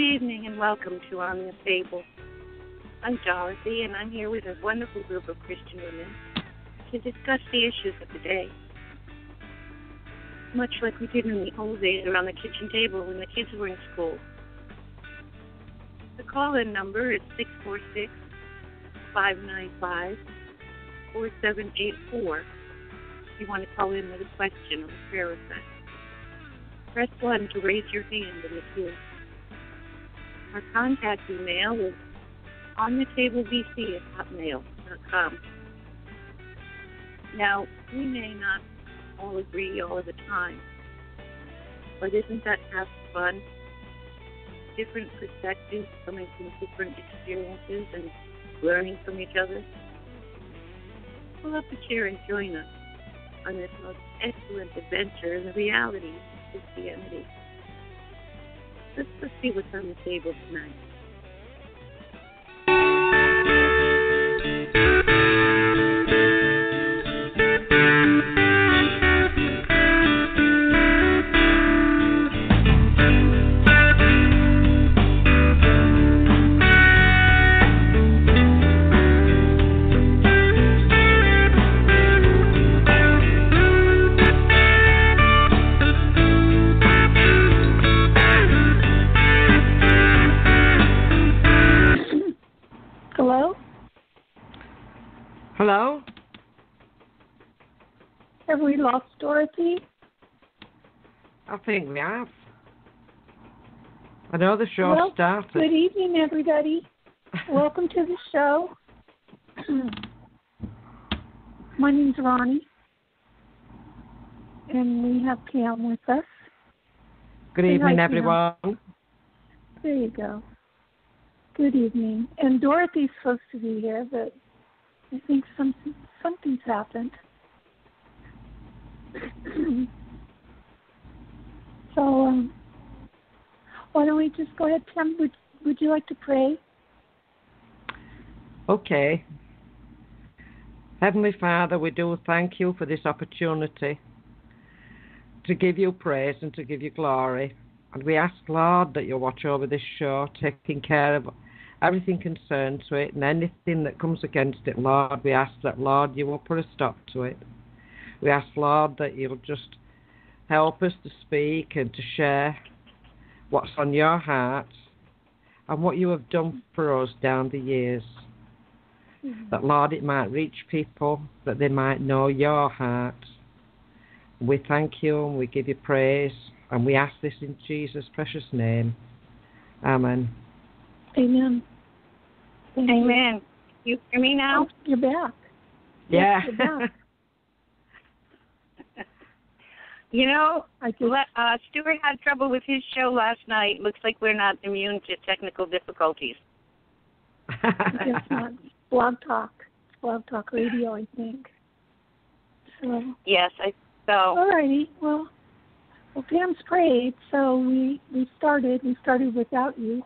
evening and welcome to On the Table. I'm Dorothy and I'm here with a wonderful group of Christian women to discuss the issues of the day. Much like we did in the old days around the kitchen table when the kids were in school. The call-in number is 646-595-4784 if you want to call in with a question or a prayer request. Press 1 to raise your hand in the queue. Our contact email is onthetablebc@hotmail.com. Now, we may not all agree all of the time, but isn't that half fun? Different perspectives coming from different experiences and learning from each other. Pull up a chair and join us on this most excellent adventure in the reality of Christianity. Let's see what's on the table tonight. Hello? Have we lost Dorothy? I think we have. I know the show started. Good evening, everybody. Welcome to the show. My name's Ronnie, and we have Pam with us. Good evening, everyone. There you go. Good evening. And Dorothy's supposed to be here, but I think something's happened. So, why don't we just go ahead, Tim? Would you like to pray? Okay. Heavenly Father, we do thank you for this opportunity to give you praise and to give you glory. And we ask, Lord, that you'll watch over this show, taking care of everything concerned to it, and anything that comes against it, Lord, we ask that, Lord, you will put a stop to it. We ask, Lord, that you'll just help us to speak and to share what's on your heart and what you have done for us down the years. Mm-hmm. That, Lord, it might reach people, that they might know your heart. We thank you and we give you praise, and we ask this in Jesus' precious name. Amen. Amen. Amen. You hear me now? Oh, you're back. Yeah. Yes, you're back. You know, Stuart had trouble with his show last night. Looks like we're not immune to technical difficulties. It's not. Blog Talk Radio, I think. So. Yes, so. All righty. Well, Pam's prayed, so we started. We started without you.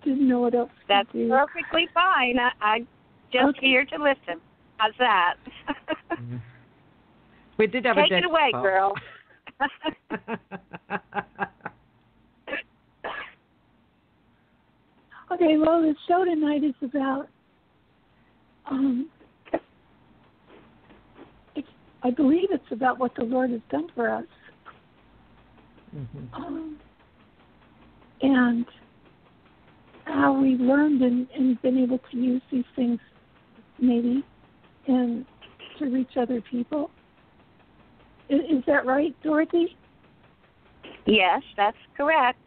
Didn't know what else That's to do. Perfectly fine. I'm just here to listen. How's that? We did have Take a it away, spot. girl. Okay, well, the show tonight is about, I believe it's about what the Lord has done for us. Mm-hmm. And how we learned and been able to use these things, maybe, and to reach other people. Is that right, Dorothy? Yes, that's correct.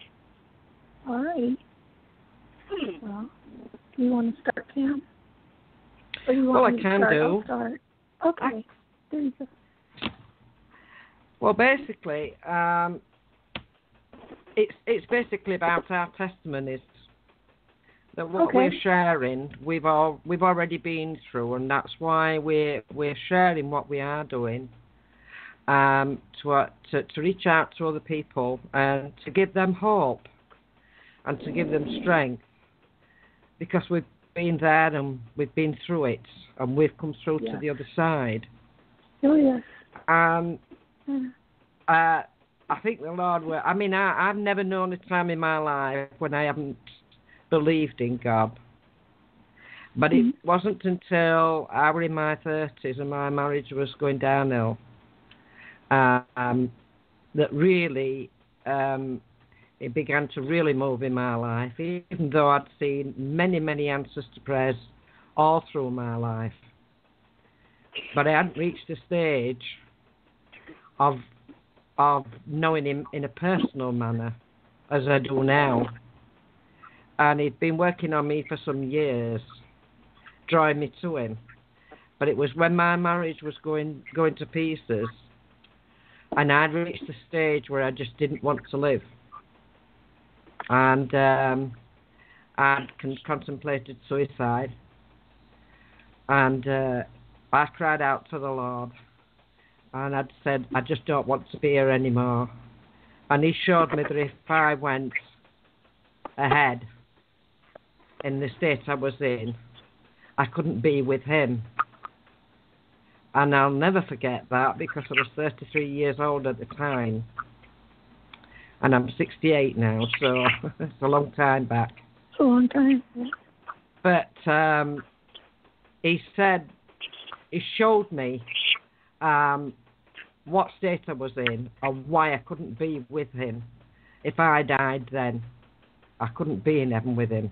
All right. Well, do you want to start, Pam? Or do you want me to can start? do. I'll start. Okay. There you go. Well, basically, it's basically about our testimonies. That what we're sharing, we've already been through, and that's why we're sharing what we are doing, to reach out to other people and to give them hope and to give them strength, because we've been there and we've been through it and we've come through to the other side. Oh yes. I think the Lord will. I mean, I've never known a time in my life when I haven't believed in God. But it wasn't until I was in my 30s and my marriage was going downhill that really it began to really move in my life, even though I'd seen many, many answers to prayers all through my life. But I hadn't reached the stage of knowing him in a personal manner as I do now. And he'd been working on me for some years, drawing me to him. But it was when my marriage was going to pieces and I'd reached the stage where I just didn't want to live. And I'd contemplated suicide. And I cried out to the Lord. And I'd said, I just don't want to be here anymore. And he showed me that if I went ahead in the state I was in, I couldn't be with him. And I'll never forget that because I was 33 years old at the time. And I'm 68 now, so it's a long time back. It's a long time. But he said, he showed me what state I was in and why I couldn't be with him. If I died then, I couldn't be in heaven with him.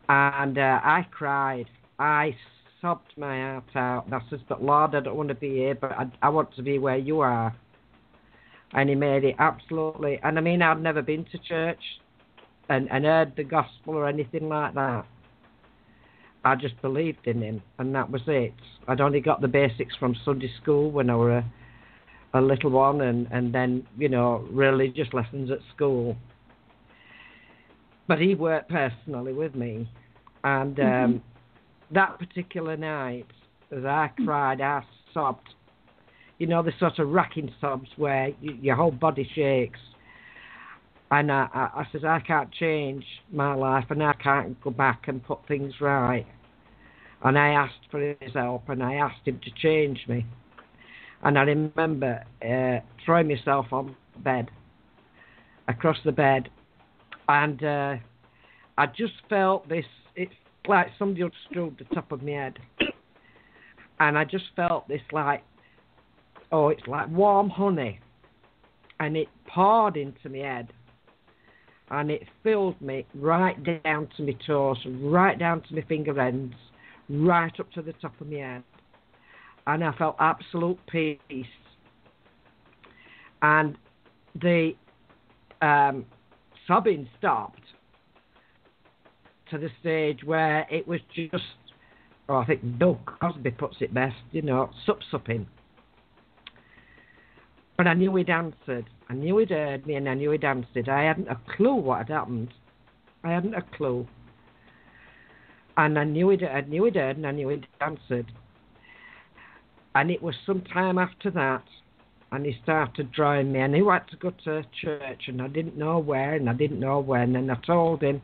And I cried. I sobbed my heart out. And I said, but Lord, I don't want to be here, but I want to be where you are. And he made it absolutely... And I mean, I'd never been to church and heard the gospel or anything like that. I just believed in him, and that was it. I'd only got the basics from Sunday school when I was a little one, and then, you know, religious lessons at school. But he worked personally with me. And that particular night, as I cried, I sobbed. You know, the sort of racking sobs where your whole body shakes. And I said, I can't change my life and I can't go back and put things right. And I asked for his help and I asked him to change me. And I remember throwing myself on the bed, across the bed. And I just felt this, it's like somebody had stroked the top of my head. And I just felt this like, oh, it's like warm honey. And it poured into my head. And it filled me right down to my toes, right down to my finger ends, right up to the top of my head. And I felt absolute peace. And the sobbing stopped to the stage where it was just, oh, I think Bill Cosby puts it best, you know, sup-supping. But I knew he'd answered. I knew he'd heard me and I knew he'd answered. I hadn't a clue what had happened. I hadn't a clue. And I knew he'd heard and I knew he'd answered. And it was some time after that, and he started drawing me. I knew I had to go to church, and I didn't know where, and I didn't know when. And I told him,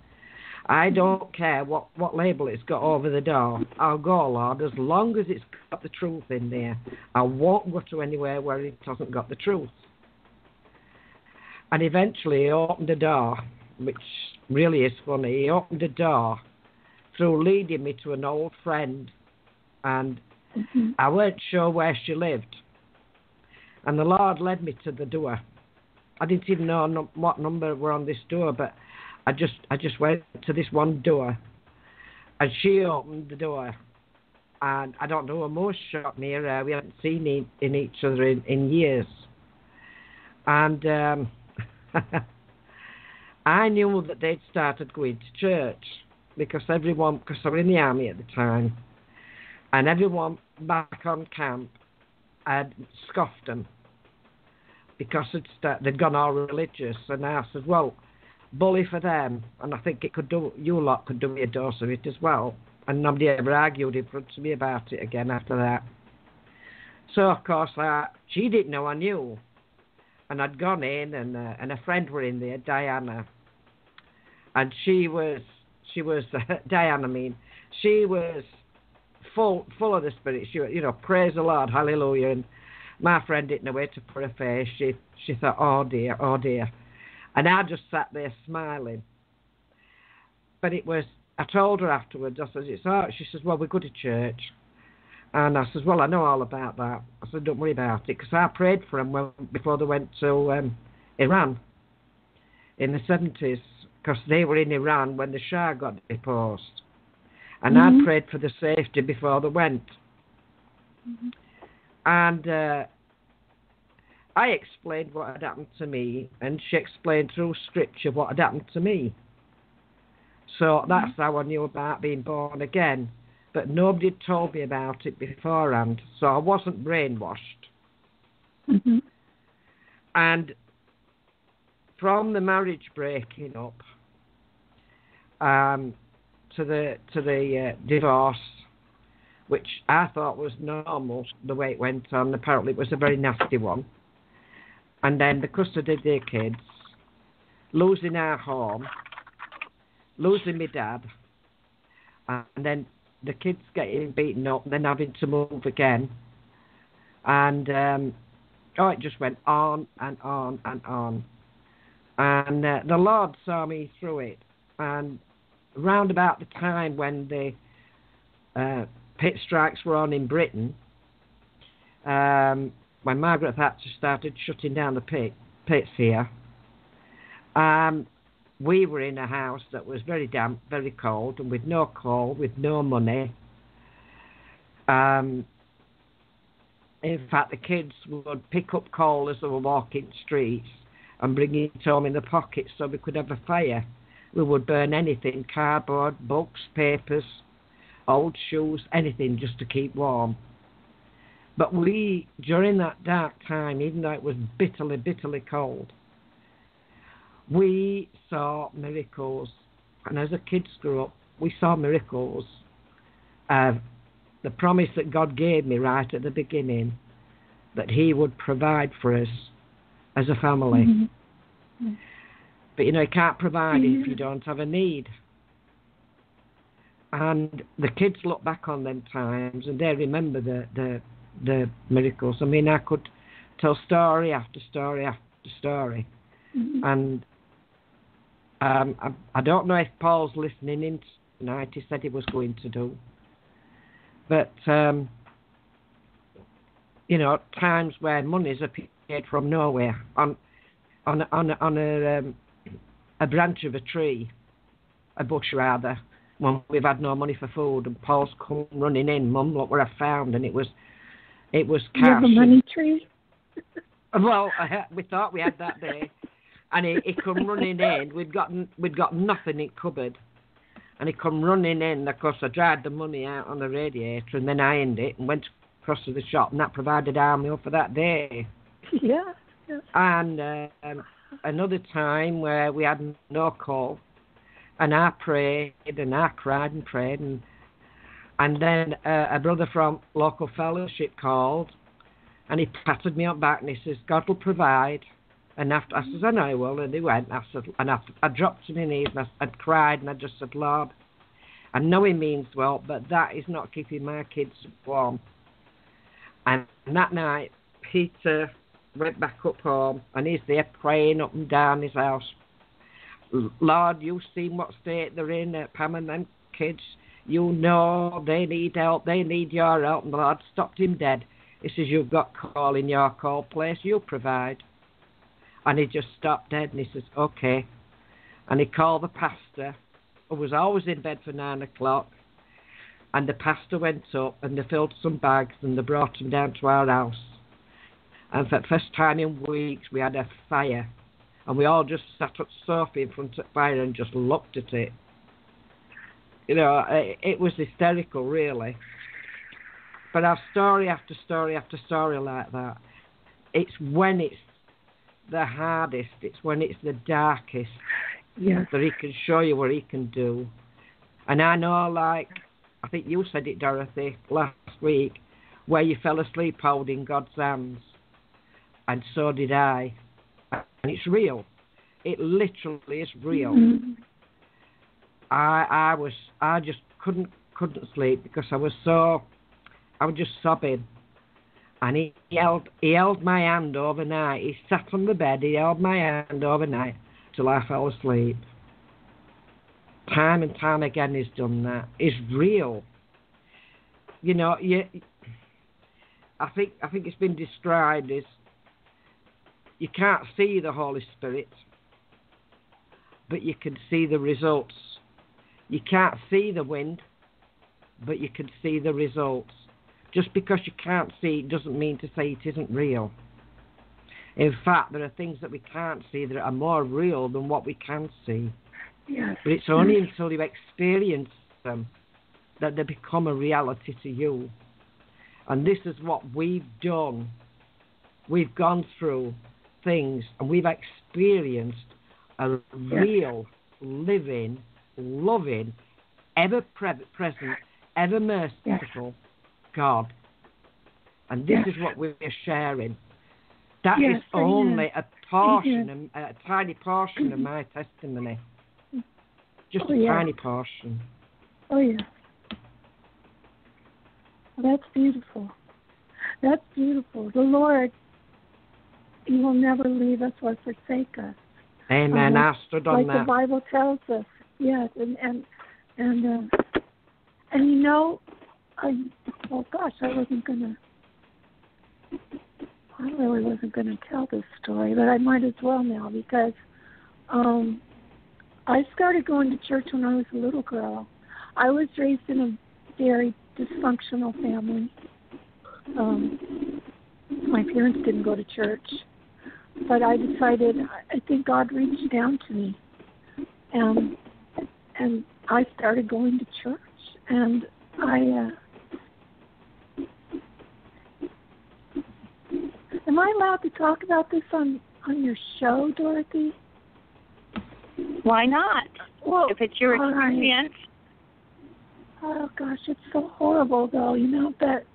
I don't care what label it's got over the door. I'll go, Lord, as long as it's got the truth in there. I won't go to anywhere where it hasn't got the truth. And eventually he opened a door, which really is funny. He opened a door through leading me to an old friend. And I weren't sure where she lived. And the Lord led me to the door. I didn't even know what number were on this door, but I just went to this one door, and she opened the door, and I don't know, a most shocked me. We haven't seen in each other in years, and I knew that they'd started going to church because I was in the army at the time, and everyone back on camp had scoffed them because they'd gone all religious, and I said, well, bully for them, and I think you lot could do me a dose of it as well. And nobody ever argued in front of me about it again after that. So of course, she didn't know I knew, and I'd gone in, and a friend were in there, Diana, and she was Diana. I mean, she was full of the Spirit. She, you know, praise the Lord, hallelujah. And my friend didn't know where to put her face. She She thought, oh dear, oh dear. And I just sat there smiling. But it was, I told her afterwards, I said, it's all right. She says, well, we go to church. And I says, well, I know all about that. I said, don't worry about it, because I prayed for them before they went to Iran in the 70s, because they were in Iran when the Shah got deposed. And I prayed for the safety before they went. And I explained what had happened to me, and she explained through scripture what had happened to me. So that's how I knew about being born again. But nobody had told me about it beforehand, so I wasn't brainwashed. And from the marriage breaking up to the divorce, which I thought was normal the way it went on, apparently it was a very nasty one. And then the custody of their kids, losing our home, losing my dad, and then the kids getting beaten up, then having to move again. And it just went on and on and on. And the Lord saw me through it. And round about the time when the pit strikes were on in Britain, when Margaret Thatcher started shutting down the pits here, we were in a house that was very damp, very cold, and with no coal, with no money. In fact, the kids would pick up coal as they were walking the streets and bring it home in the pockets so we could have a fire. We would burn anything, cardboard, books, papers, old shoes, anything just to keep warm. But we, during that dark time, even though it was bitterly, bitterly cold, we saw miracles. And as the kids grew up, we saw miracles. The promise that God gave me right at the beginning, that He would provide for us as a family. But, He can't provide if you don't have a need. And the kids look back on them times and they remember the miracles. I mean, I could tell story after story after story. And I don't know if Paul's listening in tonight. He said he was going to do. But, times where money's appeared from nowhere on a branch of a tree, a bush rather, when we've had no money for food, and Paul's come running in, Mum, look what I found, and it was cash. You have a money tree? Well, we thought we had that day. And he come running in. We'd got nothing in cupboard. And he come running in. Of course, I dried the money out on the radiator and then ironed it and went across to the shop, and that provided our meal for that day. Yeah. And another time where we had no coal, and I prayed and I cried and prayed, and then a brother from local fellowship called, and he patted me on the back and he says, God will provide. And after, I said, I know he will, and he went. I said, and I dropped to my knees and I cried, and I just said, Lord, I know He means well, but that is not keeping my kids warm. And that night, Peter went back up home, and he's there praying up and down his house. Lord, you've seen what state they're in, Pam and them kids. You know they need help, they need your help. And the Lord stopped him dead. He says, you've got coal in your coal place, you provide. And he just stopped dead, and he says, okay. And he called the pastor, who was always in bed for 9 o'clock. And the pastor went up, and they filled some bags, and they brought him down to our house. And for the first time in weeks, we had a fire. And we all just sat at the sofa in front of the fire and just looked at it. It was hysterical, really. But I've story after story after story like that. It's when it's the hardest, it's when it's the darkest, that He can show you what He can do. And I know, like, I think you said it, Dorothy, last week, where you fell asleep holding God's hands. And so did I. And it's real. It literally is real. I just couldn't sleep because I was just sobbing. And he held my hand overnight. He sat on the bed, he held my hand overnight till I fell asleep. Time and time again he's done that. It's real. You know, I think it's been described as you can't see the Holy Spirit, but you can see the results. You can't see the wind, but you can see the results. Just because you can't see it doesn't mean to say it isn't real. In fact, there are things that we can't see that are more real than what we can see. Yes. But it's only until you experience them that they become a reality to you. And this is what we've done. We've gone through things and we've experienced a real, living, loving, ever-present, ever-merciful God. And this is what we're sharing. That is only a portion, a tiny portion of my testimony. Just a tiny portion. Oh, yeah. Well, that's beautiful. That's beautiful. The Lord, He will never leave us or forsake us. Amen. I stood on like that. Like the Bible tells us. Yes, and you know, I really wasn't gonna tell this story, but I might as well now because I started going to church when I was a little girl. I was raised in a very dysfunctional family. My parents didn't go to church, but I decided, I think God reached down to me, and I started going to church, and am I allowed to talk about this on your show, Dorothy? Why not? Well, if it's your experience. Right. Oh, gosh, it's so horrible, though, you know, but,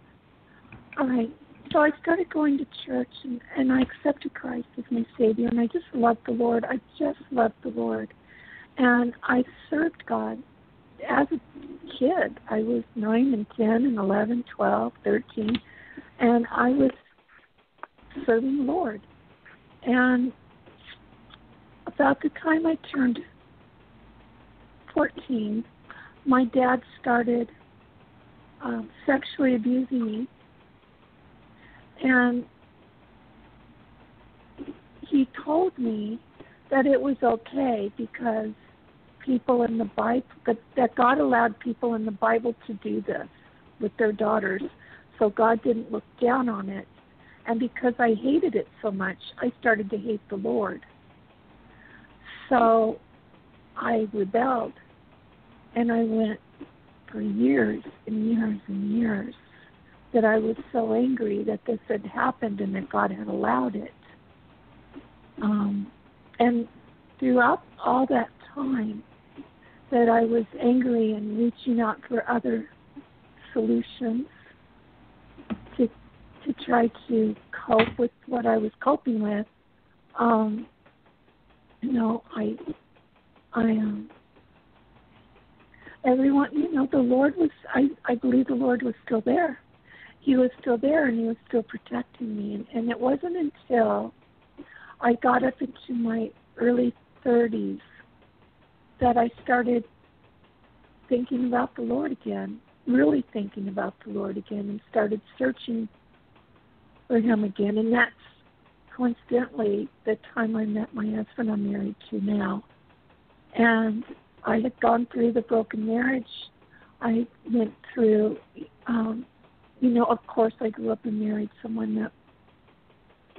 all right. So I started going to church, and I accepted Christ as my Savior, and I just loved the Lord. I just loved the Lord. And I served God. As a kid, I was 9 and 10 and 11, 12, 13, and I was serving the Lord. And about the time I turned 14, my dad started sexually abusing me. And he told me that it was okay because people in the Bible, that God allowed people in the Bible to do this with their daughters, so God didn't look down on it. And because I hated it so much, I started to hate the Lord. So I rebelled, and I went for years and years and years that I was so angry that this had happened and that God had allowed it. And throughout all that time that I was angry and reaching out for other solutions to try to cope with what I was coping with, you know, everyone, you know, the Lord was, I believe the Lord was still there. He was still there, and He was still protecting me. And it wasn't until I got up into my early 30s that I started thinking about the Lord again, really thinking about the Lord again, and started searching for Him again. And that's coincidentally the time I met my husband I'm married to now. And I had gone through the broken marriage. I went through, you know, of course I grew up and married someone that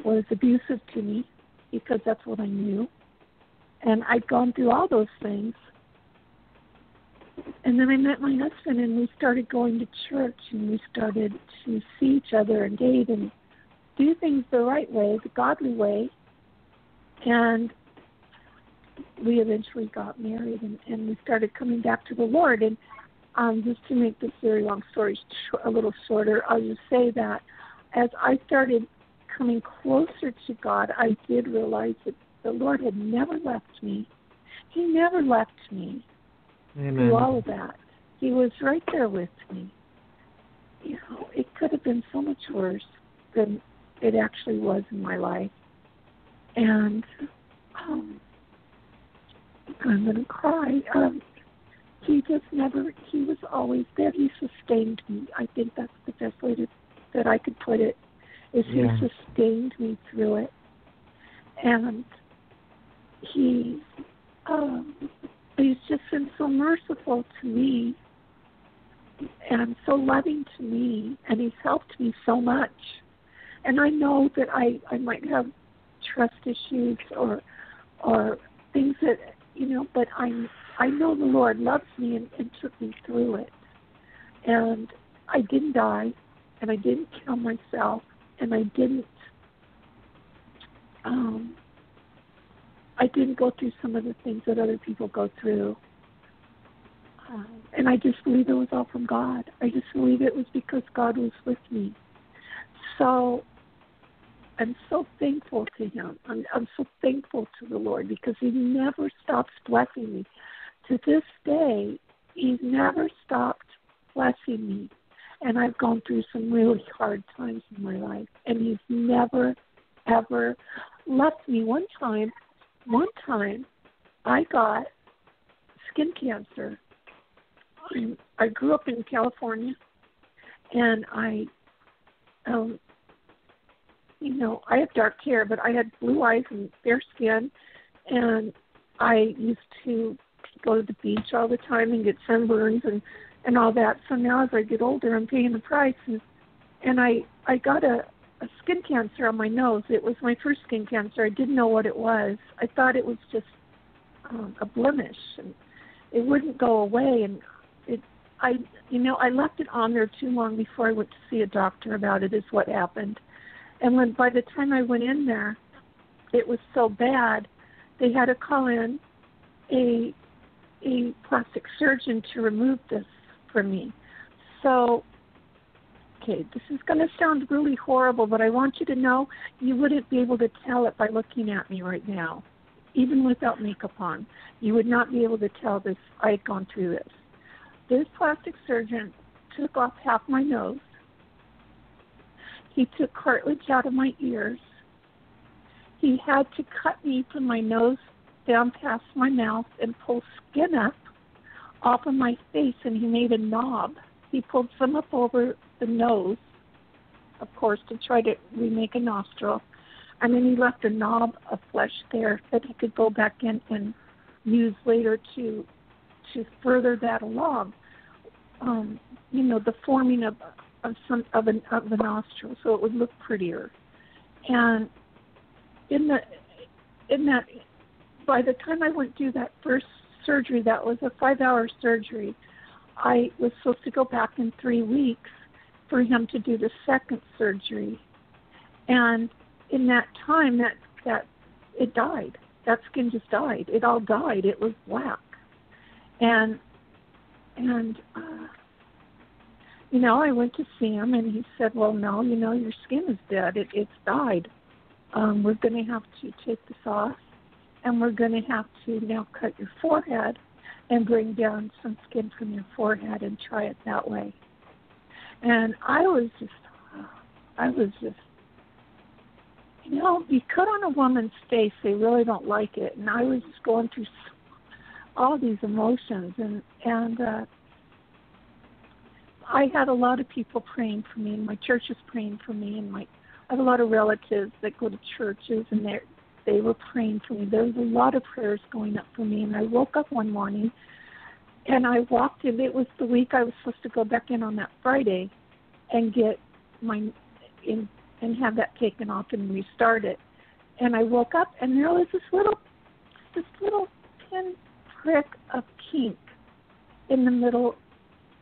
was abusive to me because that's what I knew. And I'd gone through all those things. And then I met my husband, and we started going to church, and we started to see each other and date and do things the right way, the godly way. And we eventually got married, and we started coming back to the Lord. And just to make this very long story a little shorter, I'll just say that as I started coming closer to God, I did realize that the Lord had never left me. He never left me. Amen. Through all of that. He was right there with me. You know, it could have been so much worse. than it actually was in my life. And I'm going to cry. He was always there. He sustained me. I think that's the best way that I could put it, is he sustained me through it. And he's just been so merciful to me and so loving to me, and he's helped me so much. And I know that I might have trust issues or things that, but I know the Lord loves me and took me through it. And I didn't die, and I didn't kill myself, and I didn't go through some of the things that other people go through. And I just believe it was all from God. I just believe it was because God was with me. So I'm so thankful to him. I'm so thankful to the Lord because he never stops blessing me. To this day, he's never stopped blessing me. And I've gone through some really hard times in my life. And he's never, ever left me. One time, I got skin cancer. I grew up in California, and I have dark hair, but I had blue eyes and fair skin, and I used to go to the beach all the time and get sunburns and all that. So now as I get older, I'm paying the price, and I got a skin cancer on my nose. It was my first skin cancer. I didn't know what it was. I thought it was just a blemish, and it wouldn't go away, and I left it on there too long before I went to see a doctor about it, is what happened. And by the time I went in there, it was so bad, they had to call in a plastic surgeon to remove this from me. So, okay, this is going to sound really horrible, but I want you to know you wouldn't be able to tell it by looking at me right now. Even without makeup on, you would not be able to tell this. I had gone through this. This plastic surgeon took off half my nose. He took cartilage out of my ears. He had to cut me from my nose down past my mouth and pull skin up off of my face, and he made a knob. He pulled some up over the nose, of course, to try to remake a nostril. And then he left a knob of flesh there that he could go back in and use later to further that along. The forming of the nostril, so it would look prettier. And in that, by the time I went through that first surgery, that was a 5-hour surgery. I was supposed to go back in 3 weeks for him to do the second surgery, and in that time, that it died. That skin just died. It all died. It was black, and I went to see him, and he said, "Well, no, your skin is dead. It's died. We're going to have to take this off, and we're going to have to now cut your forehead and bring down some skin from your forehead and try it that way." And I was just, you cut on a woman's face, they really don't like it. And I was just going through all these emotions, and I had a lot of people praying for me, and my church was praying for me, and I have a lot of relatives that go to churches, and they were praying for me. There was a lot of prayers going up for me, and I woke up one morning, and I walked in. It was the week I was supposed to go back in on that Friday and get and have that taken off and restart it. And I woke up, and there was this little pin prick of pink in the middle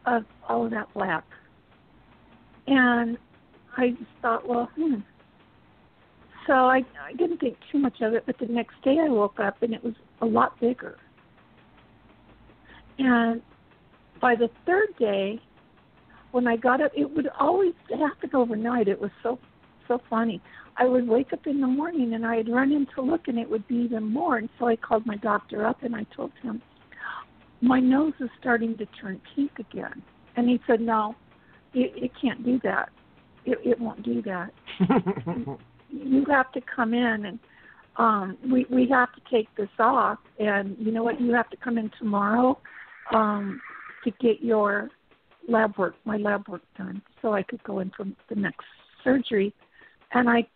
of all of that black. And I just thought, So I didn't think too much of it, but the next day I woke up, and it was a lot bigger. And by the third day, when I got up, it would always happen overnight. It was so funny. I would wake up in the morning, and I'd run in to look, and it would be even more. And so I called my doctor up, and I told him, my nose is starting to turn pink again. And he said, no, it can't do that. It won't do that. you have to come in and we have to take this off, and you know what, you have to come in tomorrow to get your my lab work done so I could go in for the next surgery. And I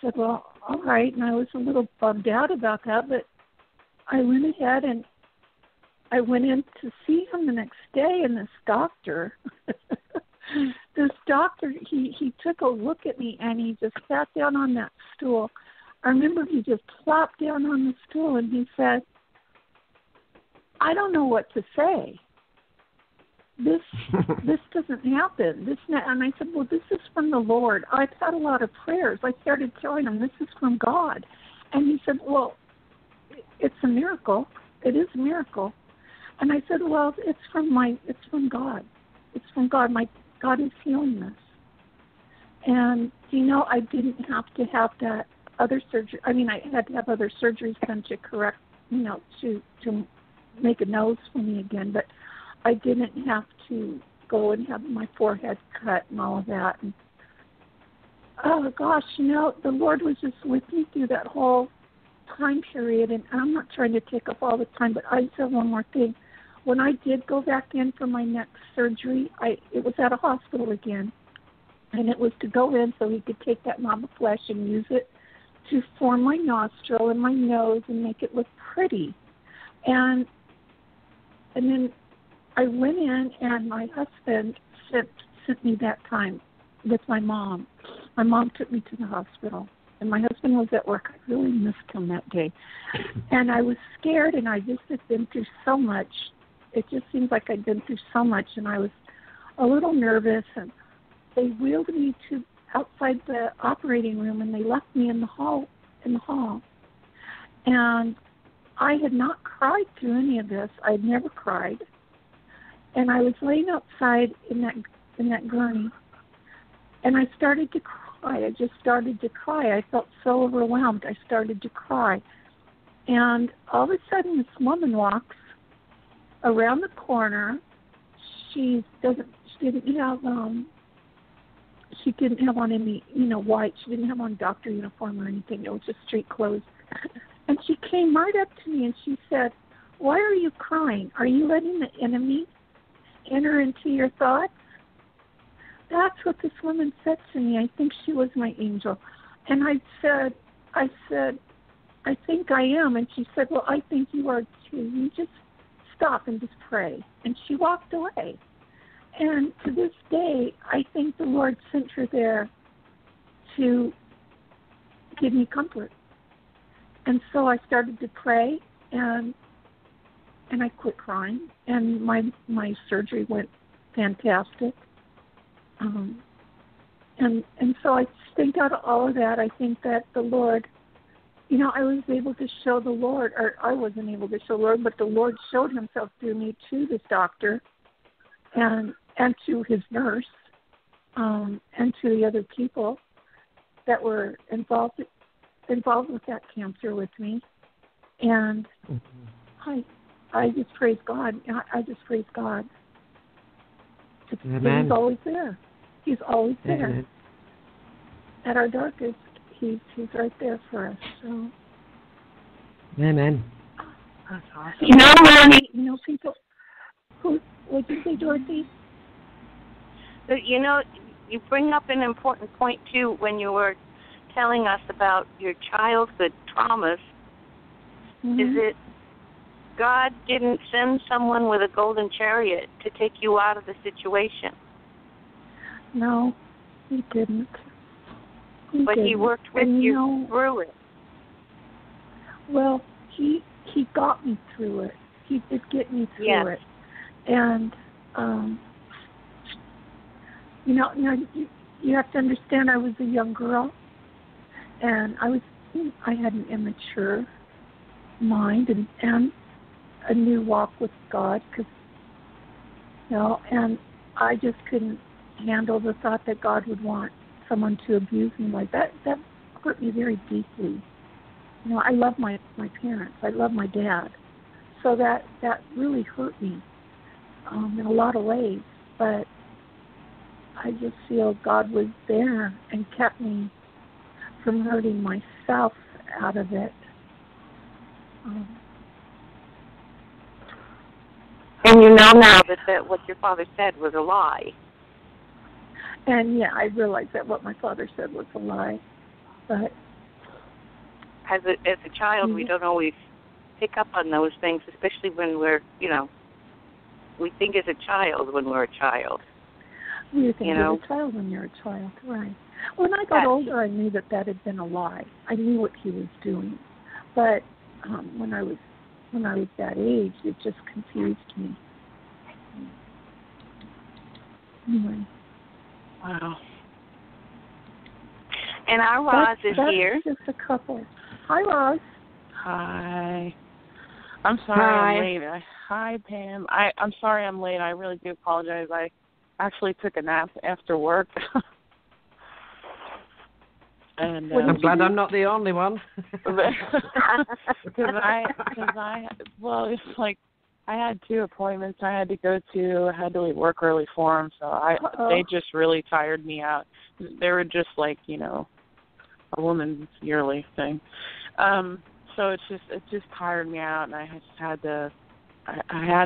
said, well, all right, and I was a little bummed out about that, but I went ahead and I went in to see him the next day, and this doctor he took a look at me, and he just sat down on that stool. I remember he just plopped down on the stool, and he said, I don't know what to say. This doesn't happen. And I said, well, this is from the Lord. I've had a lot of prayers. I started telling him, this is from God. And he said, well, it's a miracle. It is a miracle. And I said, well, it's from God. It's from God. My God is healing this. And, I didn't have to have that other surgery. I mean, I had to have other surgeries done to correct, to make a nose for me again. But I didn't have to go and have my forehead cut and all of that. And, oh, gosh, the Lord was just with me through that whole time period. And I'm not trying to take up all the time, but I just have one more thing. When I did go back in for my next surgery, it was at a hospital again. And it was to go in so he could take that knob of flesh and use it to form my nostril and my nose and make it look pretty. And then I went in, and my husband sent me that time with my mom. My mom took me to the hospital, and my husband was at work. I really missed him that day. And I was scared, and I just had been through so much. It just seems like I'd been through so much, and I was a little nervous. And they wheeled me to outside the operating room, and they left me in the hall. And I had not cried through any of this. I had never cried. And I was laying outside in that gurney, and I started to cry. I just started to cry. I felt so overwhelmed. I started to cry. And all of a sudden, this woman walks around the corner. She didn't have on any, white. She didn't have on doctor uniform or anything. It was just street clothes. And she came right up to me, and she said, why are you crying? Are you letting the enemy enter into your thoughts? That's what this woman said to me. I think she was my angel. And I said, I think I am. And she said, well, I think you are too. You just stop and just pray. And she walked away. And to this day, I think the Lord sent her there to give me comfort. And so I started to pray, and I quit crying, and my surgery went fantastic. And so I think out of all of that, I think that the Lord, I was able to show the Lord, or I wasn't able to show the Lord, but the Lord showed himself through me to this doctor and to his nurse, and to the other people that were involved with that cancer with me. And I just praise God. I just praise God. He's always there. He's always there. Amen. At our darkest, he's right there for us. So. Amen. That's awesome. People. What'd you say, Dorothy? You bring up an important point too when you were telling us about your childhood traumas. Mm-hmm. Is it God didn't send someone with a golden chariot to take you out of the situation? No, he didn't. He worked with you through it. Well, he got me through it. He did get me through it. And, you have to understand I was a young girl, and I had an immature mind and a new walk with God, and I just couldn't handle the thought that God would want someone to abuse me like that. That hurt me very deeply. I love my parents. I love my dad. So that really hurt me in a lot of ways. But I just feel God was there and kept me from hurting myself out of it. And you know now that what your father said was a lie. And yeah, I realized that what my father said was a lie. But As a child, we don't always pick up on those things, especially when we're, we think as a child when we're a child. You think you're a child when you're a child, right? When I got older, I knew that had been a lie. I knew what he was doing, but when I was that age, it just confused me. Anyway. Wow. And our Roz is here. Just a couple. Hi, Roz. Hi. I'm sorry I'm late. Hi, Pam. I'm sorry I'm late. I really do apologize. I actually took a nap after work. And I'm glad I'm not the only one. Because it's like I had 2 appointments I had to go to. I had to leave work early for them, so they just really tired me out. They were just like, a woman's yearly thing. So it just tired me out, and I had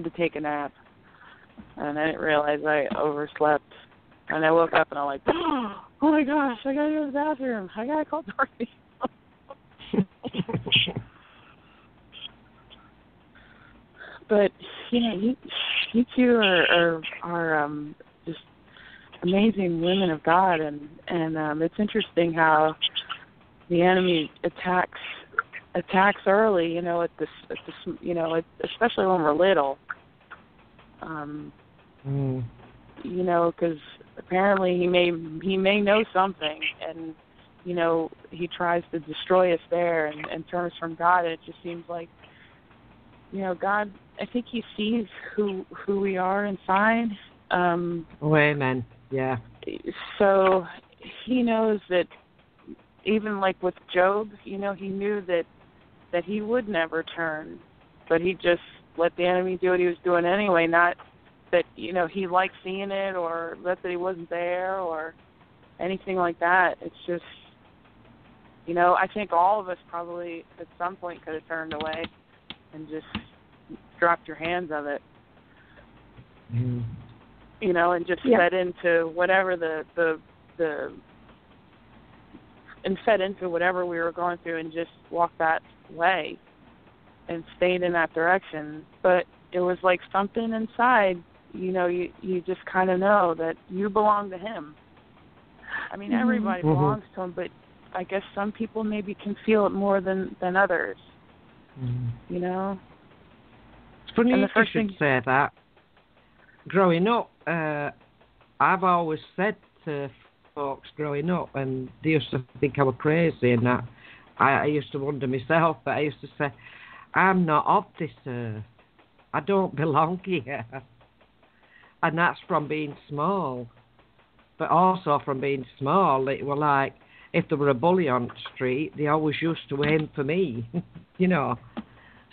to take a nap. And I didn't realize I overslept. And I woke up and I'm like, oh my gosh, I gotta go to the bathroom. I gotta call Dorothy. But you two are just amazing women of God, and it's interesting how the enemy attacks early. Especially when we're little. Because apparently he may know something, and he tries to destroy us there and turn us from God. And it just seems like God, I think he sees who we are inside. Amen. Yeah. So he knows that even like with Job, he knew that he would never turn, but he just let the enemy do what he was doing anyway. Not that he liked seeing it, or that he wasn't there, or anything like that. It's just I think all of us probably at some point could have turned away and just dropped your hands of it. And just fed into whatever fed into whatever we were going through, and just walked that way and stayed in that direction. But it was like something inside, you just kind of know that you belong to him. I mean, everybody belongs to him, but I guess some people maybe can feel it more than others. It's funny you should say that. Growing up, I've always said to folks growing up, and they used to think I was crazy, and that I used to wonder myself, but I used to say, I'm not of this earth. I don't belong here. And that's from being small. But also from being small, it were like, if there were a bully on the street, they always used to aim for me,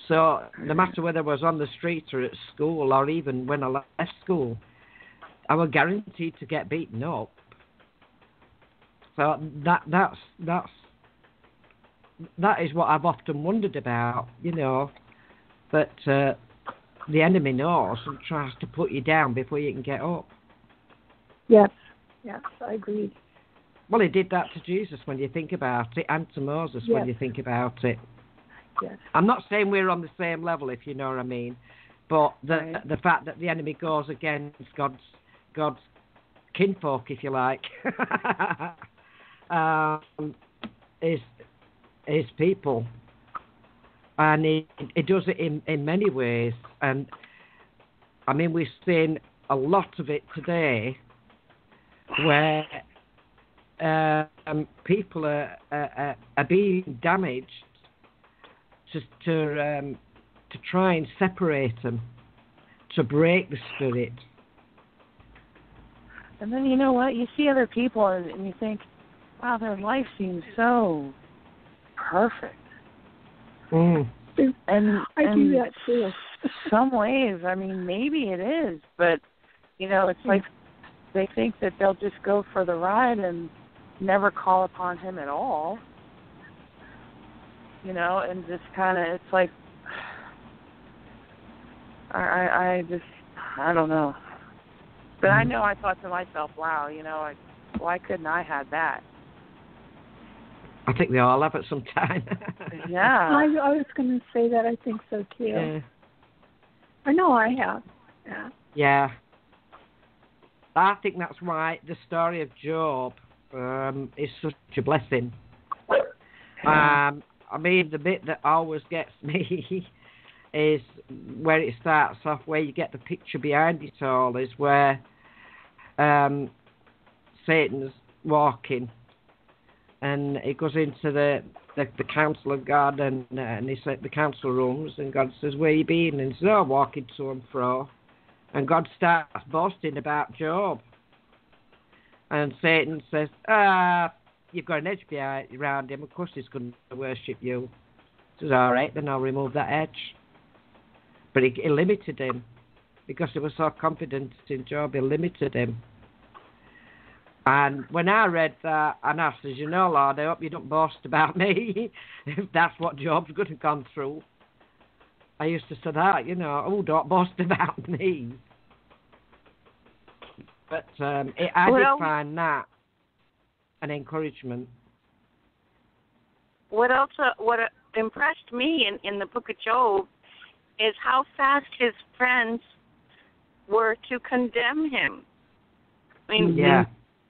So no matter whether I was on the street or at school, or even when I left school, I was guaranteed to get beaten up. So that is what I've often wondered about, But the enemy knows and tries to put you down before you can get up. Yes, I agree. Well, he did that to Jesus when you think about it, and to Moses when you think about it. Yes. I'm not saying we're on the same level, if you know what I mean, but the fact that the enemy goes against God's kinfolk, if you like, is people. And it does it in many ways. And, I mean, we've seen a lot of it today where people are being damaged to try and separate them, to break the spirit. And then you know what? You see other people and you think, wow, their life seems so perfect. And I do that too. Some ways, I mean, maybe it is, but it's like they think that they'll just go for the ride and never call upon him at all. You know, and just kind of, it's like, I don't know. But I know I thought to myself, wow, you know, why couldn't I have that? I think they all have at some time. Yeah. I was going to say that. I think so, too. Yeah. I know I have. Yeah. Yeah. I think that's why the story of Job is such a blessing. I mean, the bit that always gets me is where it starts off, where you get the picture behind it all, is where Satan's walking, and he goes into the council of God, and he's at the council rooms, and God says, "Where you been?" And he says, "Oh, walking to and fro." And God starts boasting about Job. And Satan says, you've got an edge around him. Of course he's going to worship you. He says, all right, then I'll remove that edge. But he limited him. Because he was so confident in Job, he limited him. And when I read that, and I said, you know, Lord, I hope you don't boast about me, if that's what Job's going to have gone through. I used to say that, you know, oh, don't boast about me. But I did find that an encouragement. What else? What impressed me in the book of Job is how fast his friends were to condemn him. I mean, yeah.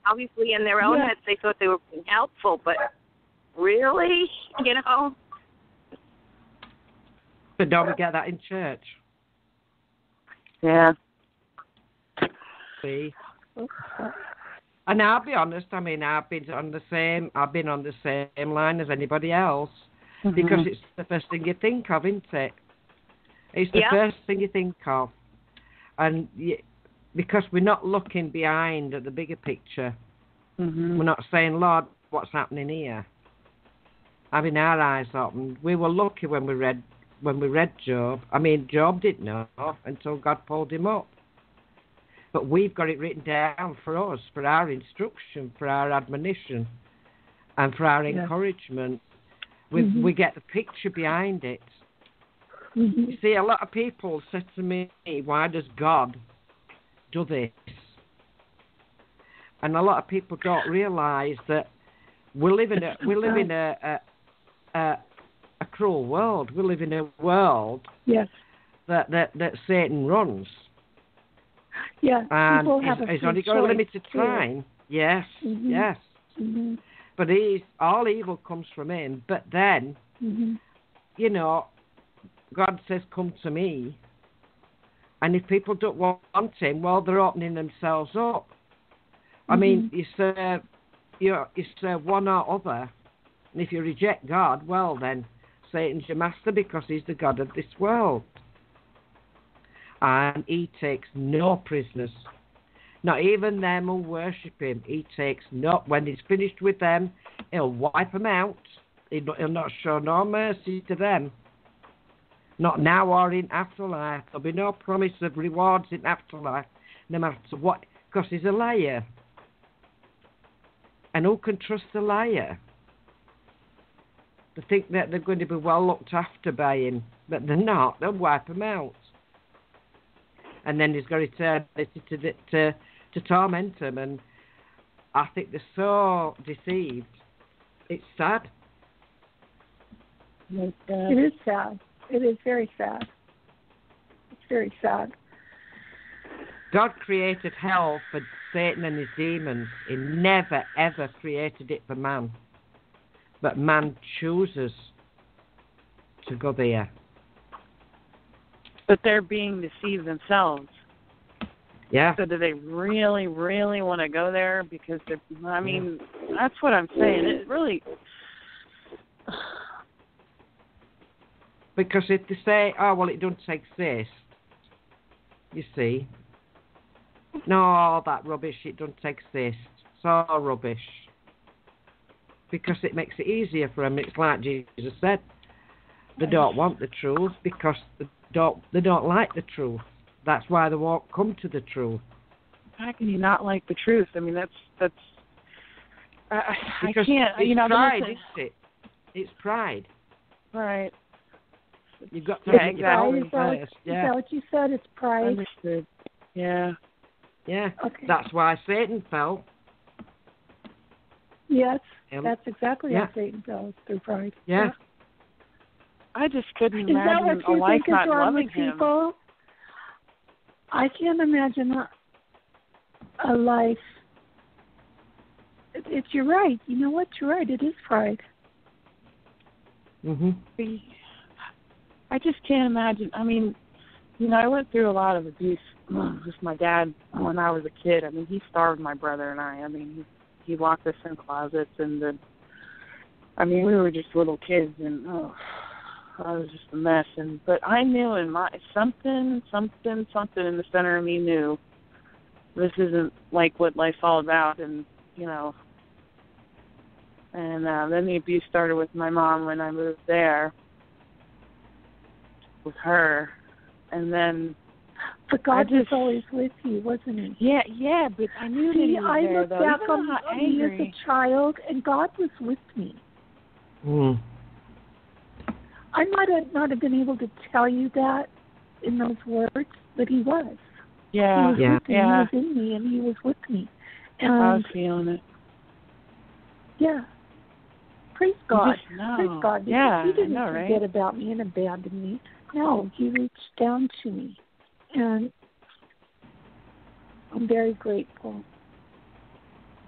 Obviously in their own heads they thought they were being helpful, but really, you know? But don't we get that in church? Yeah. See? And I'll be honest, I mean, I've been on the same line as anybody else, because it's the first thing you think of, isn't it? It's the first thing you think of. And because we're not looking behind at the bigger picture, we're not saying, Lord, what's happening here? Having our eyes open. We were lucky when we read Job. I mean, Job didn't know until God pulled him up. But we've got it written down for us, for our instruction, for our admonition, and for our encouragement. We get the picture behind it. You see, a lot of people say to me, why does God do this? And a lot of people don't realise that we live in a cruel world. We live in a world that Satan runs. Yeah, and he's only got a limited time. Yes, yes. But all evil comes from him. But then, you know, God says, "Come to me." And if people don't want him, well, they're opening themselves up. I mean, you serve one or other, and if you reject God, well, then Satan's your master because he's the god of this world. And he takes no prisoners. Not even them who worship him. He takes no... When he's finished with them, he'll wipe them out. He'll not show no mercy to them. Not now or in afterlife. There'll be no promise of rewards in afterlife, no matter what, because he's a liar. And who can trust a liar? They think that they're going to be well looked after by him, but they're not. They'll wipe them out. And then he's got eternity to torment them. And I think they're so deceived. It's sad. It is sad. It is very sad. It's very sad. God created hell for Satan and his demons. He never, ever created it for man. But man chooses to go there. But they're being deceived themselves. Yeah. So do they really, really want to go there? Because, I mean, that's what I'm saying. It really... Because if they say, oh, well, it doesn't exist, you see. No, all that rubbish, it doesn't exist. It's all rubbish. Because it makes it easier for them. It's like Jesus said. They don't want the truth because they don't like the truth. That's why they won't come to the truth. how can you not like the truth? I mean, that's. I can't. It's pride, isn't it? It's pride. Right. You've got to exactly. Is that what you said? It's pride. Understood. Yeah. Yeah. Okay. That's why Satan fell. Yes, that's exactly how Satan fell, through pride. Yeah. I just couldn't Is that imagine what you a life think is not wrong loving with him. people? I can't imagine a life. You're right. You know what? You're right. It is pride. Mhm. I just can't imagine. I mean, I went through a lot of abuse with my dad when I was a kid. I mean, he starved my brother and I. I mean, he locked us in closets, and we were just little kids, and I was just a mess. But I knew in my something in the center of me knew this isn't like what life's all about, and And then the abuse started with my mom when I moved there with her. And then... But God was always with you, wasn't he? Yeah, but I knew that he was I there, look though. back Even on me as a child, and God was with me. Mm. I might not have been able to tell you that in those words, but he was. Yeah. He was with me. He was in me, and he was with me. And I was feeling it. Yeah. Praise God. Praise God. Yeah, he didn't right? forget about me and abandon me. No, he reached down to me. And I'm very grateful.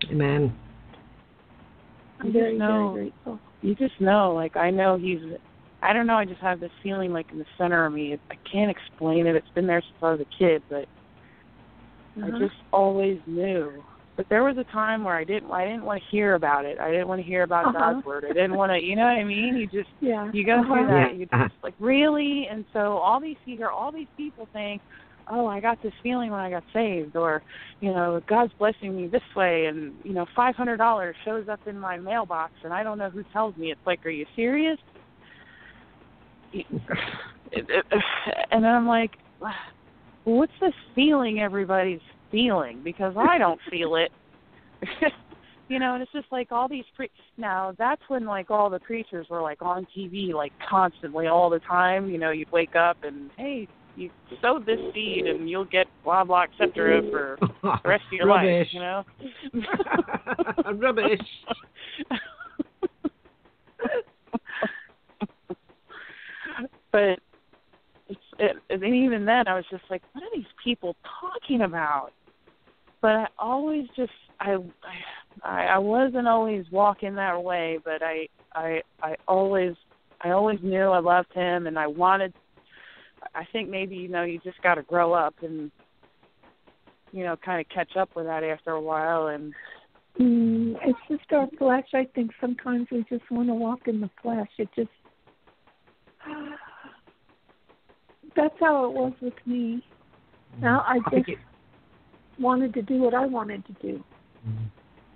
Amen. I'm very grateful. You just know, like, I know I don't know, I just have this feeling like in the center of me. I can't explain it. It's been there since I was a kid, but I just always knew. But there was a time where I didn't want to hear about it. I didn't want to hear about God's word. I didn't want to, you know what I mean? You just, you go through that. You just like, really? And so you hear all these people saying, oh, I got this feeling when I got saved, or, God's blessing me this way, and, $500 shows up in my mailbox, and I don't know who tells me. It's like, are you serious? And then I'm like, what's this feeling everybody's feeling? Because I don't feel it. And it's just like all these now that's when like all the preachers were like on TV like constantly all the time. You'd wake up and, hey, you sow this seed and you'll get blah blah etc. for the rest of your life. Rubbish. But and even then I was just like, what are these people talking about? But I always just I wasn't always walking that way, but I always knew I loved him, and I think maybe you just got to grow up and kind of catch up with that after a while. And it's just our flesh. I think sometimes we just want to walk in the flesh. It just that's how it was with me. Now I just wanted to do what I wanted to do.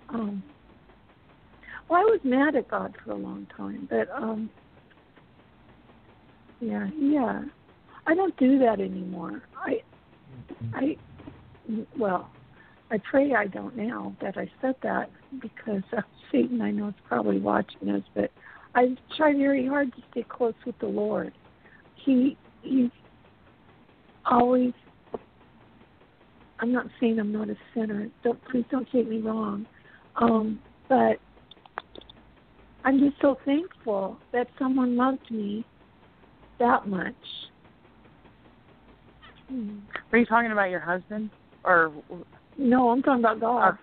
Well, I was mad at God for a long time, but yeah, I don't do that anymore. I pray I don't now that I said that, because Satan, I know, is probably watching us, but I try very hard to stay close with the Lord. He's always. I'm not saying I'm not a sinner. Please don't take me wrong. But I'm just so thankful that someone loved me that much. Are you talking about your husband? Or no, I'm talking about God.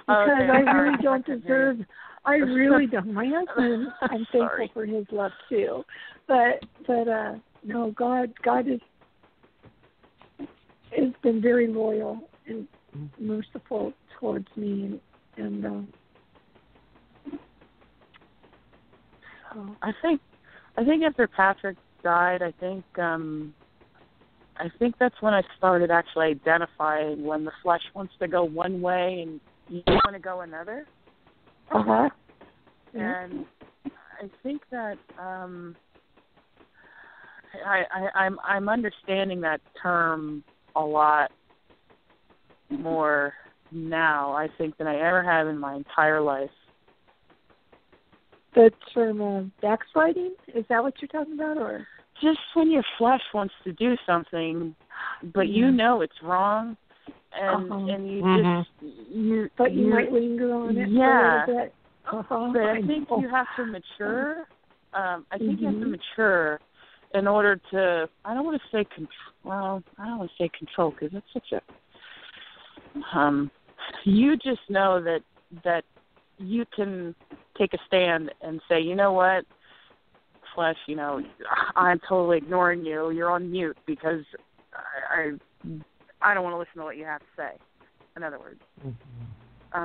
Because okay. I really don't deserve. I really don't. My husband, I'm thankful for his love too. But no, God has been very loyal and merciful towards me, and so I think after Patrick died, I think that's when I started actually identifying when the flesh wants to go one way and you want to go another. And I think that I'm understanding that term a lot more now, I think, than I ever have in my entire life. The term of backsliding? Is that what you're talking about, or? Just when your flesh wants to do something, but you know it's wrong, and you just but you might linger on it for a little bit. But I think you have to mature. I think you have to mature in order to. I don't want to say control. I don't want to say control because it's such a. You just know that you can take a stand and say, you know what, flesh, I'm totally ignoring you. You're on mute because I don't want to listen to what you have to say. In other words.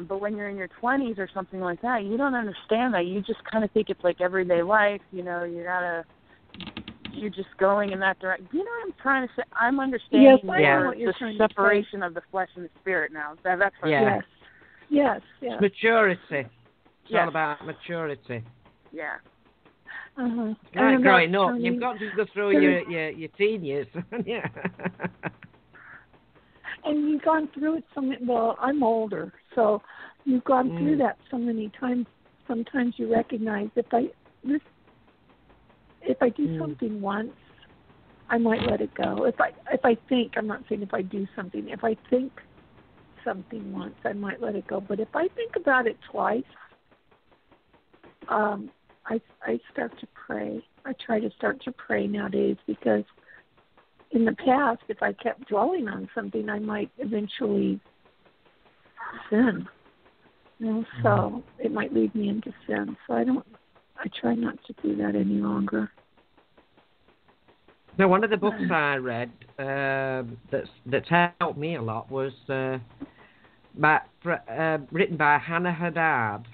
But when you're in your 20s or something like that, you don't understand that. You just kind of think it's like everyday life. You're just going in that direction. You know what I'm trying to say? I'm understanding the separation of the flesh and the spirit now. That's what Yes. It's maturity. It's all about maturity. Yeah. Like growing up, you've got to go through your teen years. Yeah. And you've gone through it well, I'm older, so you've gone through that so many times. Sometimes you recognize if I do something once, I might let it go. If I think, I'm not saying if I do something, if I think something once, I might let it go. But if I think about it twice, I start to pray. I try to start to pray nowadays because in the past, if I kept dwelling on something, I might eventually sin. So it might lead me into sin. So I try not to do that any longer. Now, one of the books I read that's helped me a lot was written by Hannah Haddad,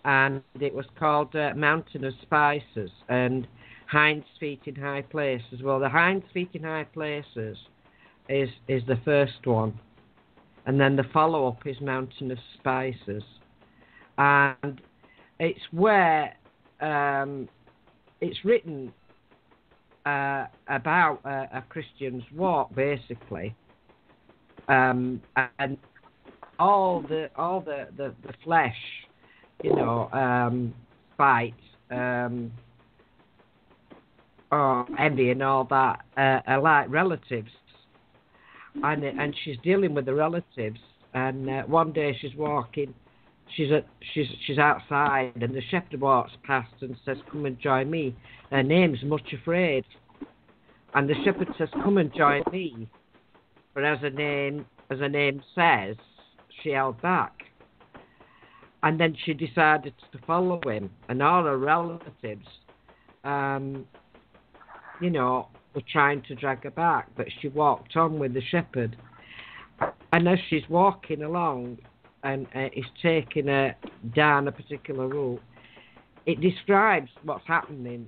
and it was called Mountain of Spices and Hinds Feet in High Places. Well, the Hinds Feet in High Places is the first one, and then the follow-up is Mountain of Spices, and it's where it's written about a Christian's walk, basically, and all the flesh, fight, envy, and all that are like relatives, and she's dealing with the relatives. And one day she's walking, she's outside, and the shepherd walks past and says, "Come and join me." Her name's Much Afraid, and the shepherd says, "Come and join me." But as her name says, she held back. And then she decided to follow him, and all her relatives, were trying to drag her back, but she walked on with the shepherd. And as she's walking along, and he's taking her down a particular route, it describes what's happening,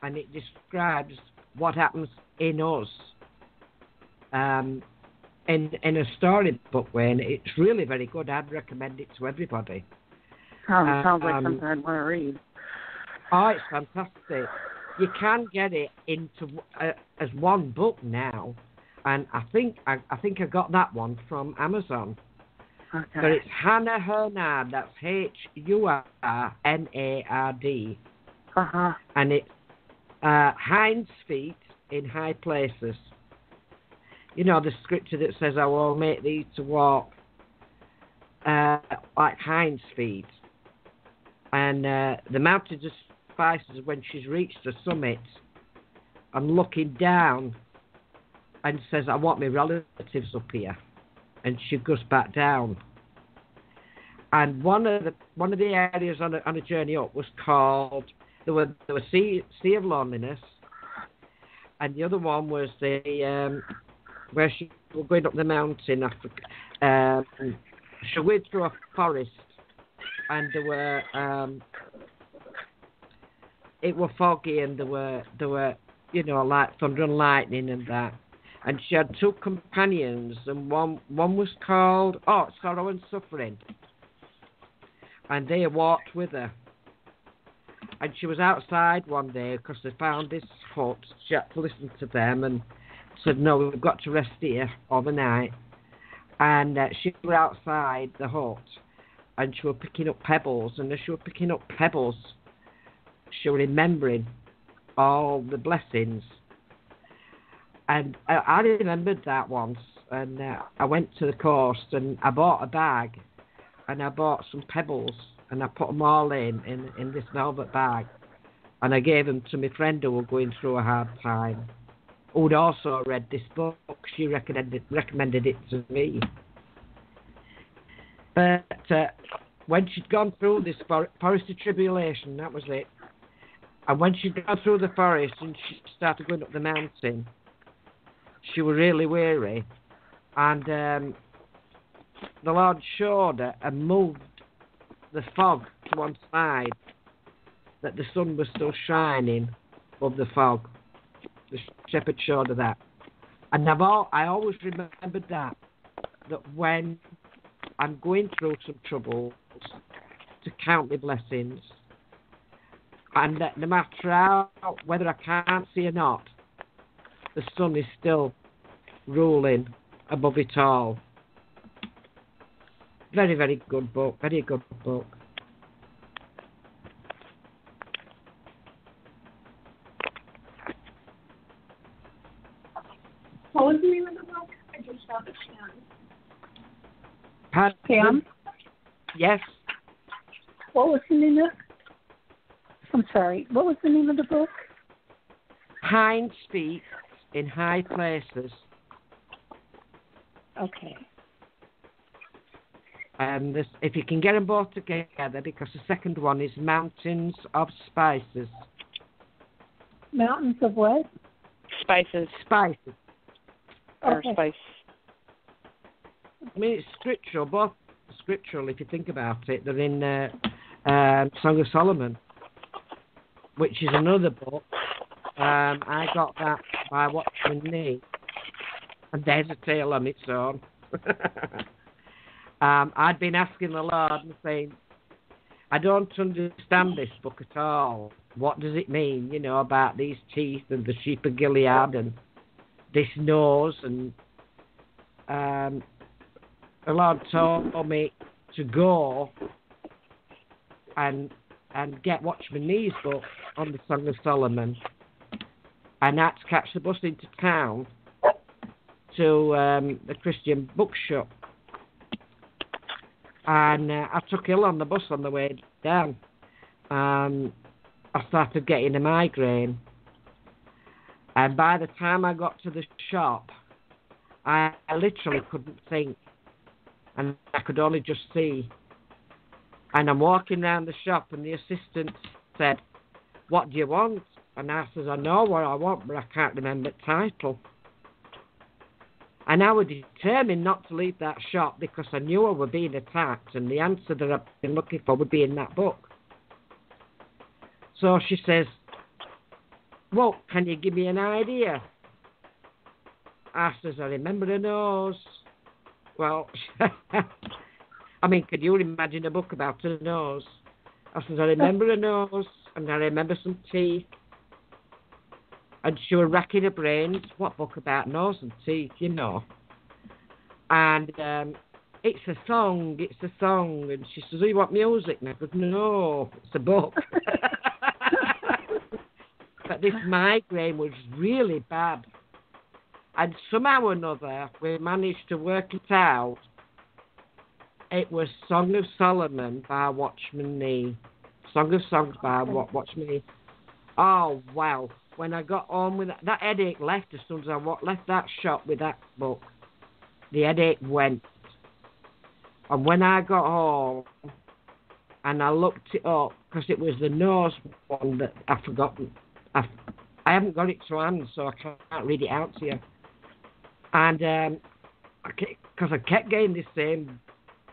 and it describes what happens in us, in a storybook way, and it's really very good. I'd recommend it to everybody. Sounds like something I'd want to read. Oh, it's fantastic. You can get it into as one book now, and I think I got that one from Amazon. Okay. But it's Hannah Hurnard. That's Hurnard, and it's Hinds Feet in High Places. The scripture that says, "I will make thee to walk like hinds feet." And the Mountains of Spices, when she's reached the summit and looking down, and says, "I want my relatives up here," and she goes back down. And one of the areas on a journey up was called there were sea of loneliness, and the other one was the where she was going up the mountain after she went through a forest, and there were it was foggy, and there were like thunder and lightning and that, and she had two companions, and one was called Sorrow and Suffering, and they walked with her, and she was outside one day because they found this hut. She had to listen to them and said, "No, we've got to rest here overnight." And she was outside the hut, and she was picking up pebbles. And as she was picking up pebbles, she was remembering all the blessings. And I remembered that once. And I went to the coast, and I bought a bag, and I bought some pebbles, and I put them all in this velvet bag. And I gave them to my friend who was going through a hard time, who'd also read this book. She recommended it to me. But when she'd gone through this forest of tribulation, that was it. And when she'd gone through the forest and she started going up the mountain, she was really weary. And the Lord showed her and moved the fog to one side, that the sun was still shining above the fog. The shepherd showed her that. And I always remembered that when I'm going through some troubles, to count the blessings, and that no matter how, whether I can't see or not, the sun is still ruling above it all. Very, very good book. Very good book. What was the name of the book? I just understand. Pam? Yes. What was the name of? I'm sorry. What was the name of the book? Hind Speaks in High Places. Okay. If you can get them both together, because the second one is Mountains of Spices. Mountains of what? Spices. Spices. Or Okay. spice. I mean, it's scriptural, both scriptural if you think about it. They're in Song of Solomon, which is another book. I got that by Watchman Nee, and there's a tale on its own. I'd been asking the Lord and saying, I don't understand this book at all. What does it mean, about these teeth and the sheep of Gilead and this nose? And the Lord told me to go and get Watchman Nee's book on the Song of Solomon, and had to catch the bus into town to the Christian bookshop. And I took ill on the bus on the way down. I started getting a migraine. And by the time I got to the shop, I literally couldn't think. And I could only just see. And I'm walking around the shop, and the assistant said, "What do you want?" And I says, "I know what I want, but I can't remember the title." And I was determined not to leave that shop because I knew I was being attacked, and the answer that I've been looking for would be in that book. So she says, "Well, can you give me an idea?" I says, "I remember a nose." Well, I mean, could you imagine a book about a nose? I says, "I remember a nose, and I remember some teeth." And she was racking her brains, what book about nose and teeth, And it's a song. And she says, "Do you want music?" And I said, "No, it's a book." But this migraine was really bad. And somehow or another, we managed to work it out. It was Song of Solomon by Watchman Nee. Song of Songs by Watchman Nee. Oh, wow. When I got home with that headache left as soon as I left that shop with that book. The headache went. And when I got home and I looked it up, because it was the nose one that I've forgotten. I haven't got it to hand, so I can't read it out to you. And because I kept getting the same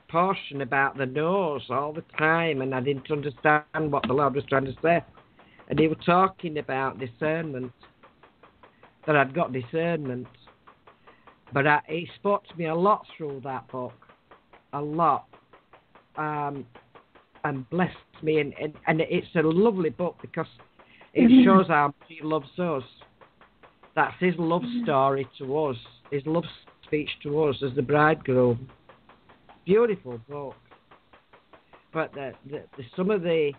portion about the nose all the time, and I didn't understand what the Lord was trying to say. And he was talking about discernment, that I'd got discernment. But he spoke to me a lot through that book, a lot, and blessed me. And it's a lovely book because it shows how much he loves us. That's his love story to us. His love speech to us as the bridegroom. Beautiful book. But some of the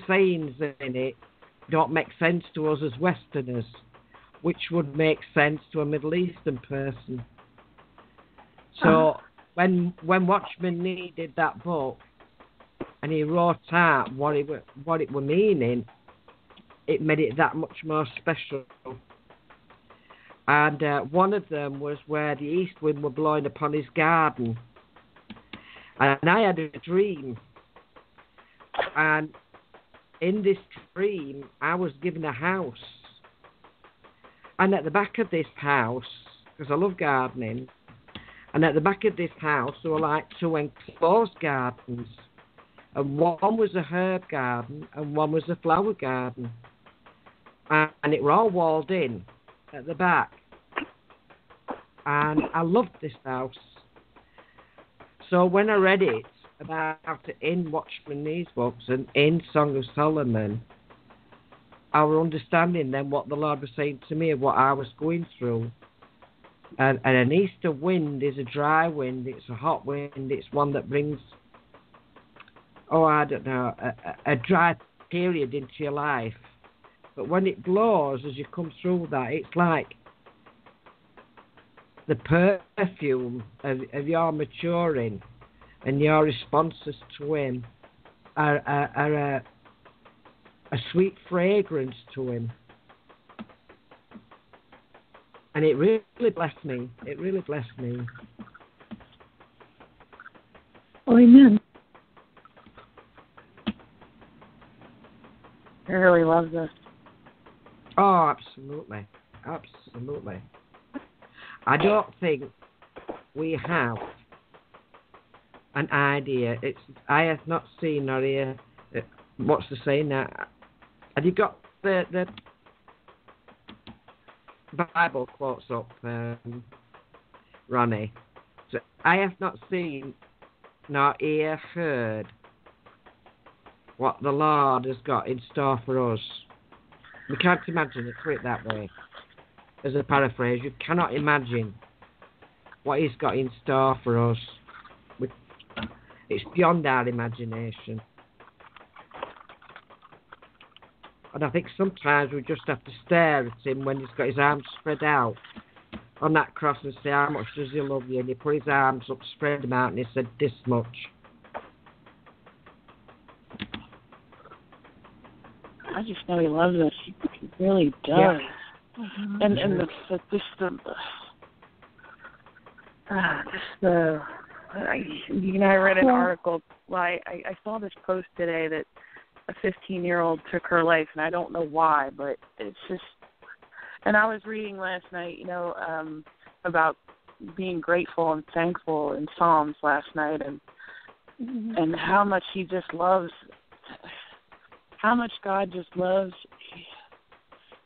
sayings in it don't make sense to us as Westerners, which would make sense to a Middle Eastern person. So when Watchman Nee did that book, and he wrote out what it were meaning, it made it that much more special. And one of them was where the east wind were blowing upon his garden. And I had a dream. And in this dream, I was given a house. And at the back of this house, because I love gardening, and at the back of this house, there were like two enclosed gardens. And one was a herb garden and one was a flower garden. And it were all walled in at the back. And I loved this house. So when I read it about in Watchman Nee's books and in Song of Solomon, I was understanding then what the Lord was saying to me of what I was going through. And an easter wind is a dry wind, it's a hot wind, it's one that brings, I don't know, a dry period into your life. But when it blows, as you come through that, it's like the perfume of your maturing and your responses to him are a sweet fragrance to him. And it really blessed me. It really blessed me. Oh, amen. I really love this. Oh, absolutely. Absolutely. I don't think we have an idea. I have not seen or hear. What's the saying now? Have you got the Bible quotes up, Ronnie? So I have not seen nor heard what the Lord has got in store for us. We can't imagine it, put it that way. As a paraphrase, you cannot imagine what He's got in store for us. It's beyond our imagination. And I think sometimes we just have to stare at Him when He's got His arms spread out on that cross and say, how much does He love you? And He put His arms up, spread them out, and He said, this much. I just know He loves us. He really does. Yeah. Mm-hmm. And I read an article. Well, I saw this post today that a 15-year-old took her life, and I don't know why, but it's just. And I was reading last night, about being grateful and thankful in Psalms last night, and how much He just loves. How much God just loves.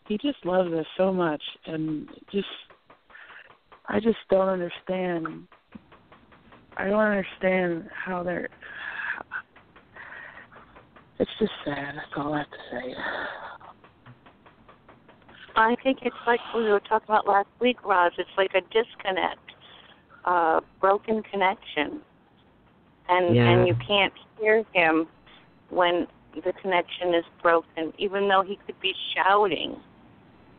He just loves us so much, and I just don't understand. I don't understand how they're. It's just sad. That's all I have to say. I think it's like we were talking about last week, Roz. It's like a disconnect, broken connection, and you can't hear Him when the connection is broken, even though He could be shouting.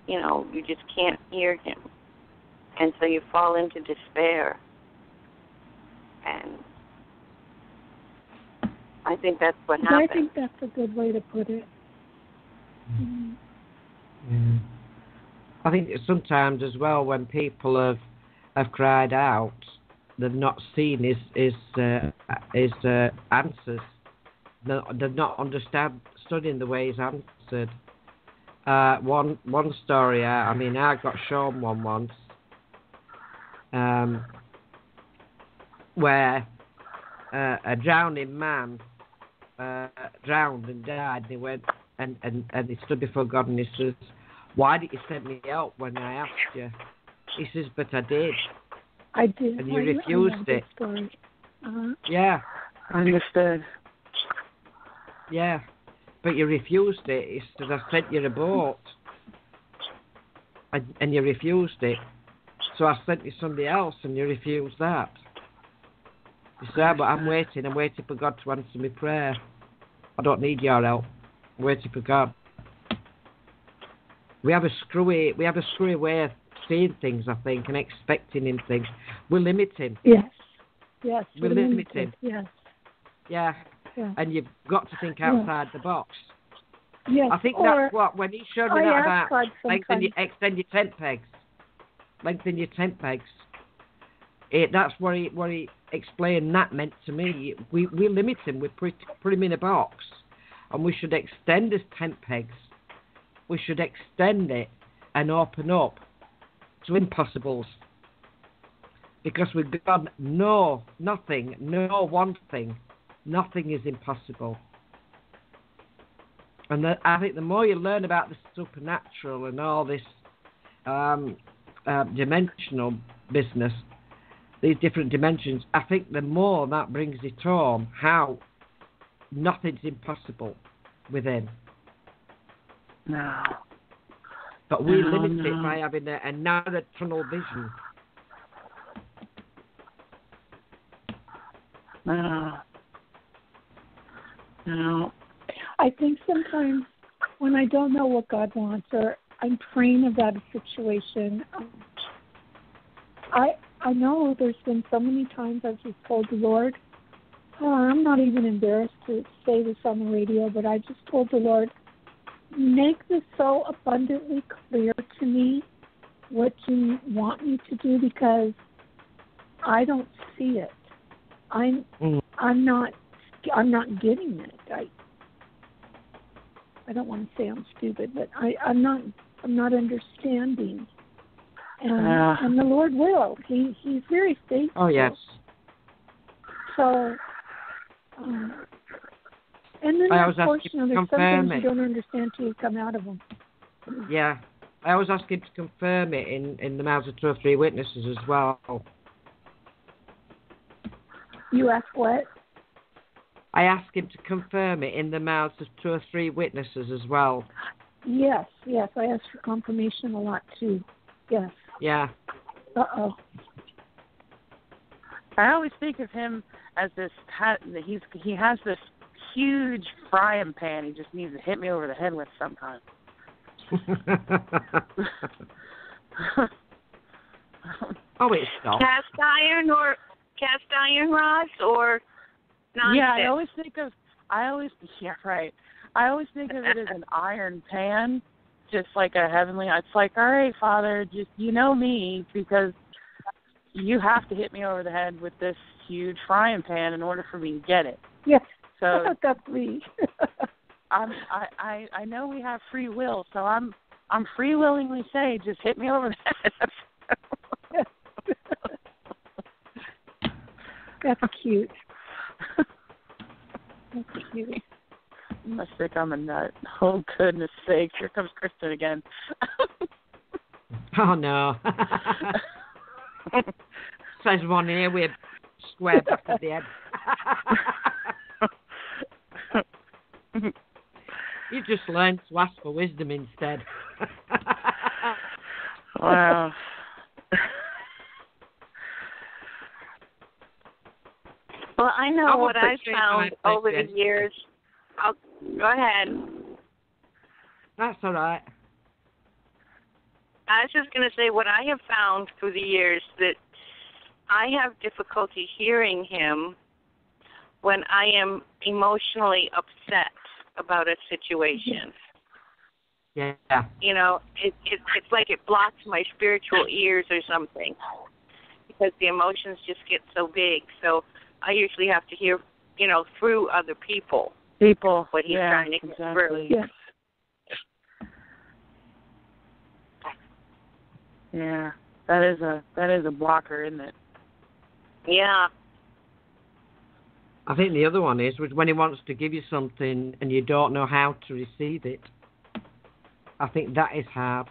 You just can't hear Him. And so you fall into despair. And I think that's what happens. I think that's a good way to put it. Mm-hmm. Yeah. I think sometimes as well when people have cried out, they've not seen his answers. They've not studying the way He's answered. One story, I got shown one once, where a drowning man drowned and died, and he went and he stood before God and he says, why did you send me out when I asked you? He says, but I did. I did. And you refused it. Story. Yeah. I understood. Yeah. But you refused it. He said, I sent you a boat. And you refused it. So I sent you somebody else, and you refused that. You said, but I'm waiting for God to answer my prayer. I don't need your help. I'm waiting for God. We have a screwy way of seeing things, I think, and expecting in things. We're limiting. Yes, We're limiting. Yes. Yeah. Yeah. And you've got to think outside the box. Yes. I think that's what, when he showed me that about extend your tent pegs. Lengthen your tent pegs. That's what he explained that meant to me. We limit him. We put him in a box. And we should extend his tent pegs. We should extend it and open up to impossibles. Because with God, nothing is impossible. And I think the more you learn about the supernatural and all this dimensional business, these different dimensions, I think the more that brings it home how nothing's impossible with him. No. But we limit it by having a narrow tunnel vision. No. I think sometimes when I don't know what God wants or I'm praying about a situation, I know there's been so many times I've just told the Lord, I'm not even embarrassed to say this on the radio, but I just told the Lord, make this so abundantly clear to me what you want me to do, because I don't see it. I'm not getting it. I don't want to say I'm stupid, but I'm not understanding. And the Lord will. He's very faithful. Oh yes. So, and then that portion of there's some things you don't understand till you come out of them. Yeah, I always ask him to confirm it in the mouths of 2 or 3 witnesses as well. You ask what? I ask him to confirm it in the mouths of 2 or 3 witnesses as well. Yes, I ask for confirmation a lot too. Yes. Yeah. Uh-oh. I always think of him as this. He has this huge frying pan. He just needs to hit me over the head with sometimes. Oh, it's not. Cast iron rods or nonstick? Yeah, I always think of it as an iron pan, just like a heavenly. It's like, all right, Father, just me, because you have to hit me over the head with this huge frying pan in order for me to get it. Yes. So that's me. I know we have free will, so I'm free willingly say, just hit me over the head. That's cute. That's cute. I must think I'm a nut. Oh, goodness sakes. Here comes Kristen again. Oh, no. Says one here with square back at the head. You just learned to ask for wisdom instead. Wow. Well, I know what I've found over the years. Go ahead. That's all right. I was just going to say what I have found through the years, that I have difficulty hearing him when I am emotionally upset about a situation. Yeah. It's like it blocks my spiritual ears or something, because the emotions just get so big. So I usually have to hear, through other people. What he's trying to get through. Yes. Yeah, that is a blocker, isn't it? Yeah. I think the other one is when he wants to give you something and you don't know how to receive it. I think that is hard.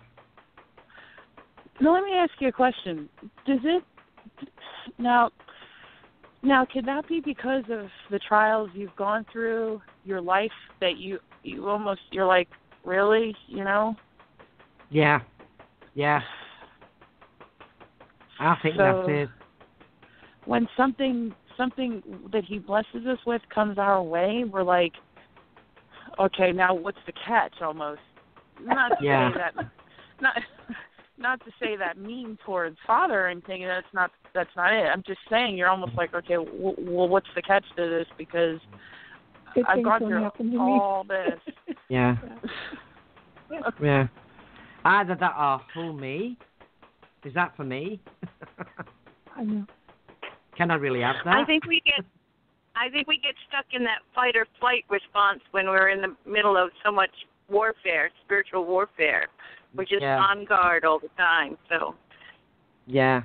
Now, let me ask you a question. Does it now could that be because of the trials you've gone through, your life, that you're like, really, Yeah. I think So that is. when something that he blesses us with comes our way, we're like, okay, now what's the catch? Almost not to Yeah. say that, not to say that mean towards Father or anything. That's not it. I'm just saying you're almost like, okay, well, what's the catch to this? Because Good I've things gone don't through happen to all me. this. Yeah. Yeah. Yeah. Either that or who me? Is that for me? I know. Can I really have that? I think we get stuck in that fight or flight response when we're in the middle of so much warfare, spiritual warfare. We're just on guard all the time. So Yeah.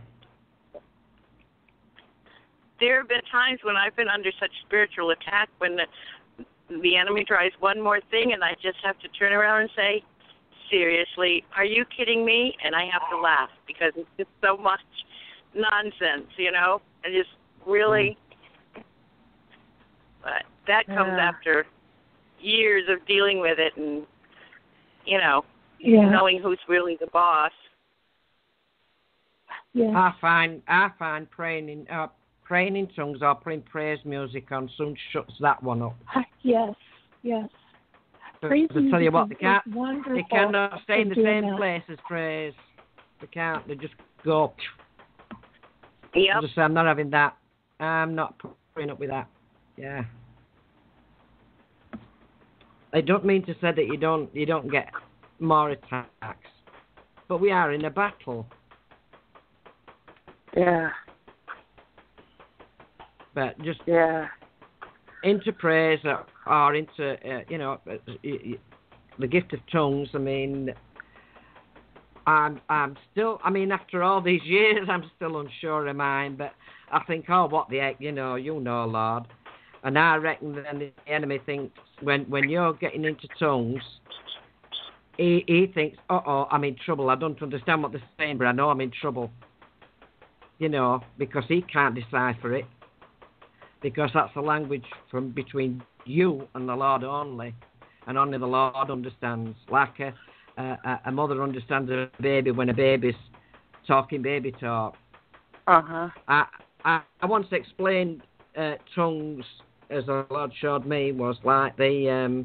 there have been times when I've been under such spiritual attack when the enemy tries one more thing, and I just have to turn around and say, seriously, are you kidding me? And I have to laugh because it's just so much nonsense, and just really, but that comes after years of dealing with it and, knowing who's really the boss. Yeah. I find praying in tongues or playing praise music on soon shuts that one up. Yes. Praise I tell you what, music they cannot stay in the same place as praise. They can't. They just go. Yep. I just say, I'm not having that. I'm not putting up with that. Yeah. I don't mean to say that you don't get more attacks, but we are in a battle. Yeah. But just into praise or into the gift of tongues. I mean, I'm still. I mean, after all these years, I'm still unsure of mine. But I think, what the heck, Lord. And I reckon then the enemy thinks when you're getting into tongues, he thinks, I'm in trouble. I don't understand what they're saying, but I know I'm in trouble. Because he can't decipher it. Because that's a language from between you and the Lord only, and only the Lord understands. Like a mother understands a baby when a baby's talking baby talk. I once explained tongues, as the Lord showed me, was like the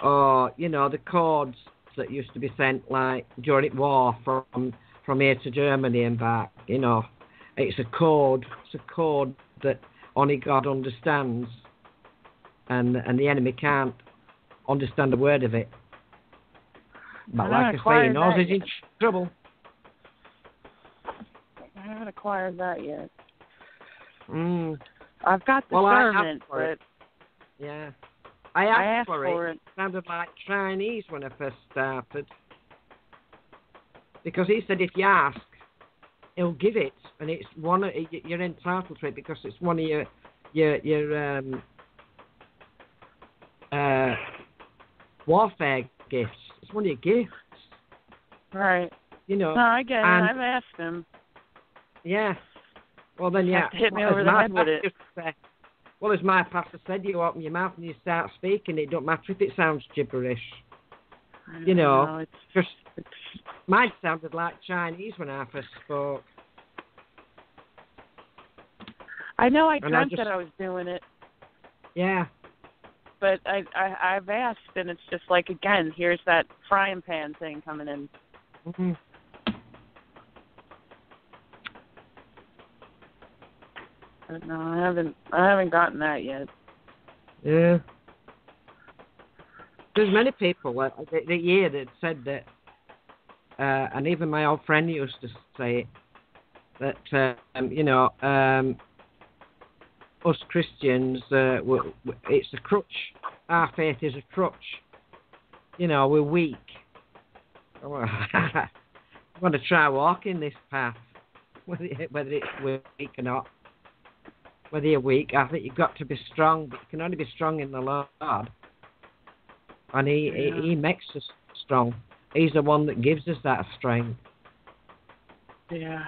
the codes that used to be sent like during war from here to Germany and back. It's a code. It's a code that only God understands, and the enemy can't understand a word of it. But like I say, he knows he's in trouble. I haven't acquired that yet. I've got discernment, but yeah, I asked for it. It Sounded like Chinese when I first started, because he said if you ask, he'll give it, and it's you're entitled to it because it's one of your warfare gifts. It's one of your gifts. Right. No, I get it. I've asked him. Yeah. Well then, have to hit me over the head with it. Well, as my pastor said, you open your mouth and you start speaking. It don't matter if it sounds gibberish. Mine sounded like Chinese when I first spoke. I know I dreamt that I was doing it. Yeah. But I've asked, and it's just like, again, here's that frying pan thing coming in. Mm-hmm. But no, I haven't gotten that yet. Yeah. There's many people that said that, and even my old friend used to say it, that us Christians, it's a crutch. Our faith is a crutch. We're weak. I'm going to try walking this path, whether it's weak or not. Whether you're weak, I think you've got to be strong, but you can only be strong in the Lord. And He makes us strong. He's the one that gives us that strength. Yeah.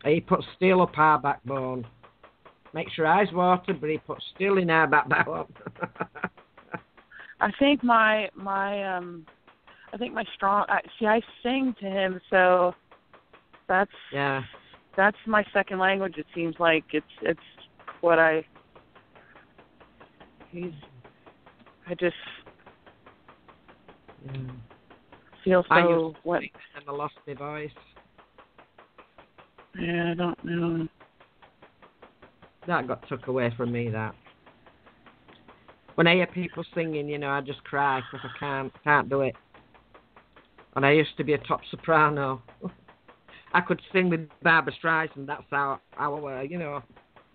He puts steel up our backbone. Makes your eyes water, but He puts steel in our backbone. I think my strong. I sing to Him, so That's my second language. It seems like it's what I just feel so. I used to sing and I lost my voice. Yeah, I don't know. That got took away from me. That when I hear people singing, I just cry because I can't do it. And I used to be a top soprano. I could sing with Barbra Streisand. That's how I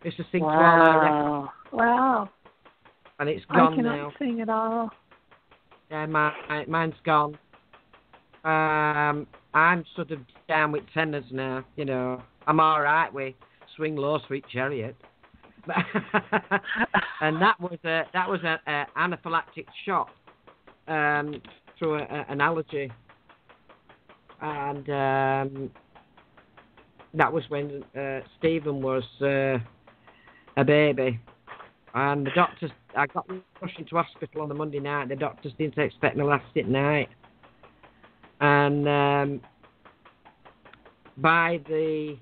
used to sing to all her records. Wow. And it's gone I cannot now. sing at all. Yeah, mine's gone. I'm sort of down with tenors now. I'm all right with Swing Low, Sweet Chariot. And that was an anaphylactic shock through an allergy. And that was when Stephen was a baby. And the doctors, I got rushed into hospital on the Monday night. The doctors didn't expect me last night. And by the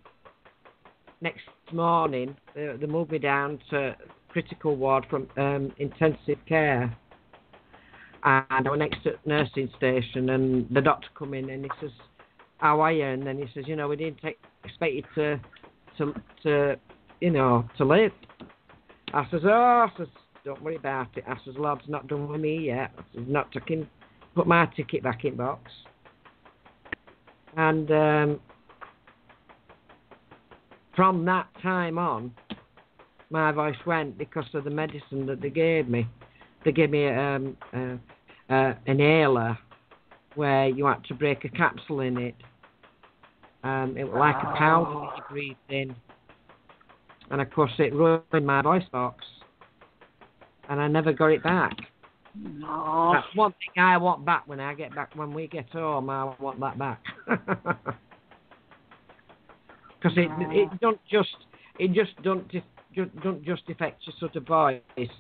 next morning, they moved me down to critical ward from intensive care. And I went next to the nursing station, and the doctor come in, and he says, "How are you?" And then he says, "We didn't expect you to live." I says, "Don't worry about it." I says, "Lord's not done with me yet." I says, put my ticket back in box. And from that time on, my voice went because of the medicine that they gave me. They gave me an inhaler where you had to break a capsule in it. It was like a powder that you breathed in. And of course it ruined my voice box. And I never got it back. No. That's one thing I want back when we get home. I want that back. Because it don't just affect your sort of voice. It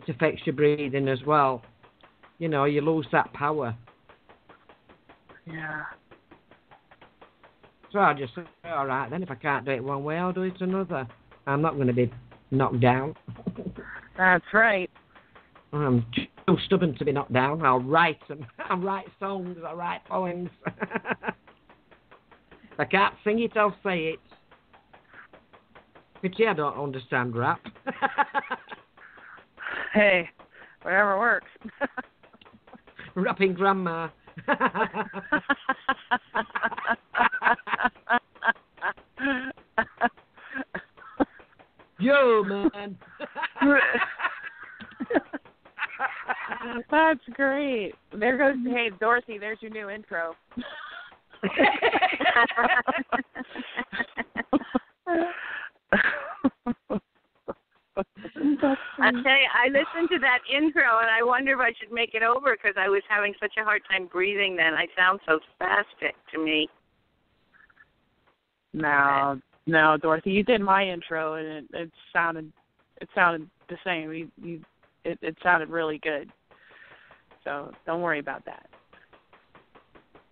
affects your breathing as well. You lose that power. Yeah. So I just say, all right, then if I can't do it one way, I'll do it another. I'm not going to be knocked down. That's right. I'm too stubborn to be knocked down. I'll write them. I'll write songs. I'll write poems. If I can't sing it, I'll say it. Pity I don't understand rap. Hey, whatever works. Rapping grandma. Yo, man. That's great. There goes, hey, Dorothy, there's your new intro. I tell you, I listened to that intro, and I wonder if I should make it over because I was having such a hard time breathing then. I sound so spastic to me. No, Dorothy, you did my intro, and it sounded the same. It sounded really good. So don't worry about that.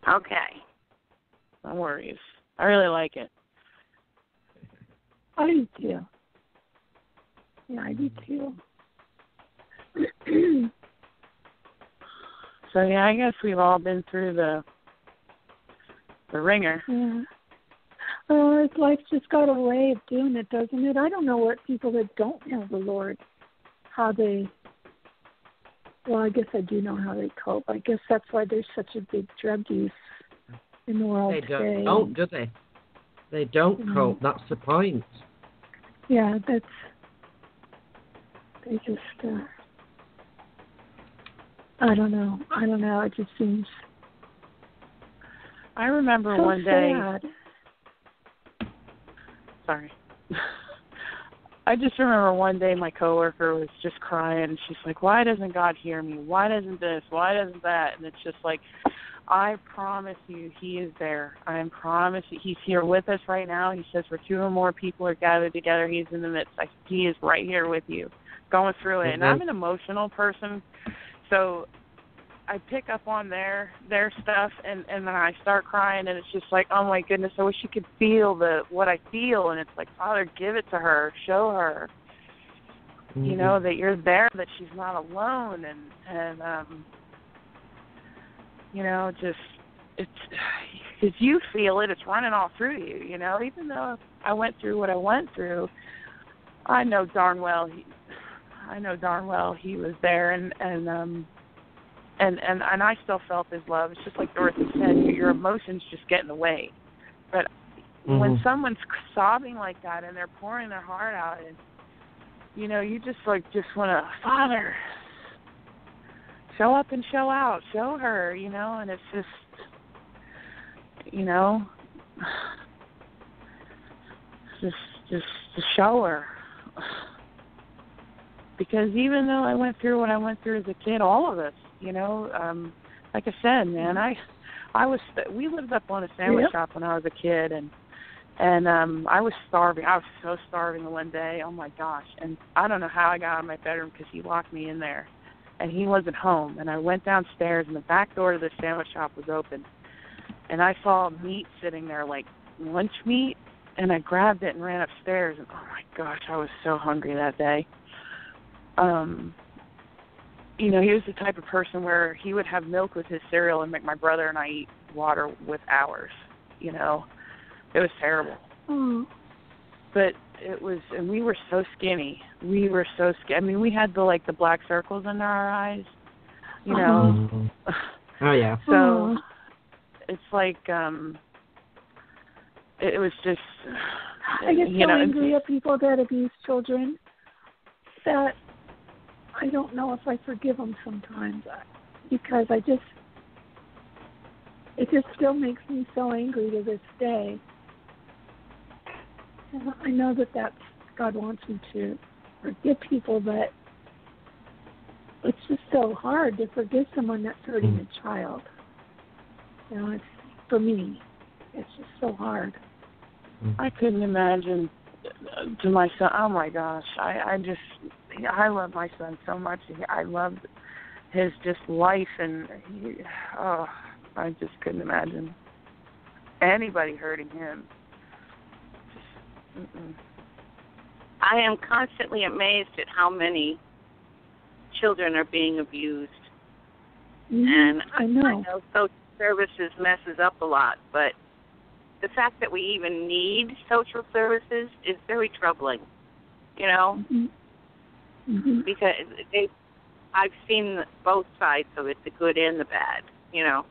Okay. No worries. I really like it. I do too. Yeah, I do too. So yeah, I guess we've all been through the ringer. Yeah. Life's just got a way of doing it, doesn't it? I don't know what people that don't know the Lord, how they. Well, I guess I do know how they cope. I guess that's why there's such a big drug use in the world today. They don't, do they? They don't cope. That's the point. Yeah, they just, I don't know. It just seems I remember so one day. sad. Sorry. I just remember one day my coworker was just crying, and she's like, "Why doesn't God hear me? Why doesn't this? Why doesn't that?" And it's just like, I promise you, He is there. I promise you, He's here with us right now. He says, where two or more people are gathered together, He's in the midst. He is right here with you, going through it. And I'm an emotional person, so I pick up on their stuff, and then I start crying, and it's just like, oh my goodness, I wish you could feel what I feel, and it's like, Father, give it to her, show her, you know, that you're there, that she's not alone, and you know, just it's because you feel it, it's running all through you, you know. Even though I went through what I went through, I know darn well he was there, and I still felt his love. It's just like Dorothy said, your emotions just get in the way. But when someone's sobbing like that and they're pouring their heart out, and you know, you just want to, Father, show up and show out, show her, you know, and it's just, you know, just show her. Because even though I went through what I went through as a kid, all of us, you know, like I said, man, we lived up on a sandwich shop when I was a kid, and I was starving. I was so starving one day. Oh my gosh! And I don't know how I got out of my bedroom because he locked me in there, and he wasn't home. And I went downstairs, and the back door to the sandwich shop was open, and I saw meat sitting there, like lunch meat, and I grabbed it and ran upstairs. And oh my gosh, I was so hungry that day. You know, he was the type of person where he would have milk with his cereal and make my brother and I eat water with ours, you know. It was terrible. But it was, and we were so skinny. I mean, we had the black circles under our eyes, you know. Oh, yeah. So it's like, it was just, I get so angry at people that abuse children that I don't know if I forgive them sometimes, because it just still makes me so angry to this day. And I know that God wants me to forgive people, but it's just so hard to forgive someone that's hurting a child. You know, it's, for me, it's just so hard. I couldn't imagine to my son. Oh my gosh, I love my son so much. I love his just life, and I just couldn't imagine anybody hurting him. I am constantly amazed at how many children are being abused. And I know social services messes up a lot, but the fact that we even need social services is very troubling, you know, because I've seen both sides of it, the good and the bad, you know,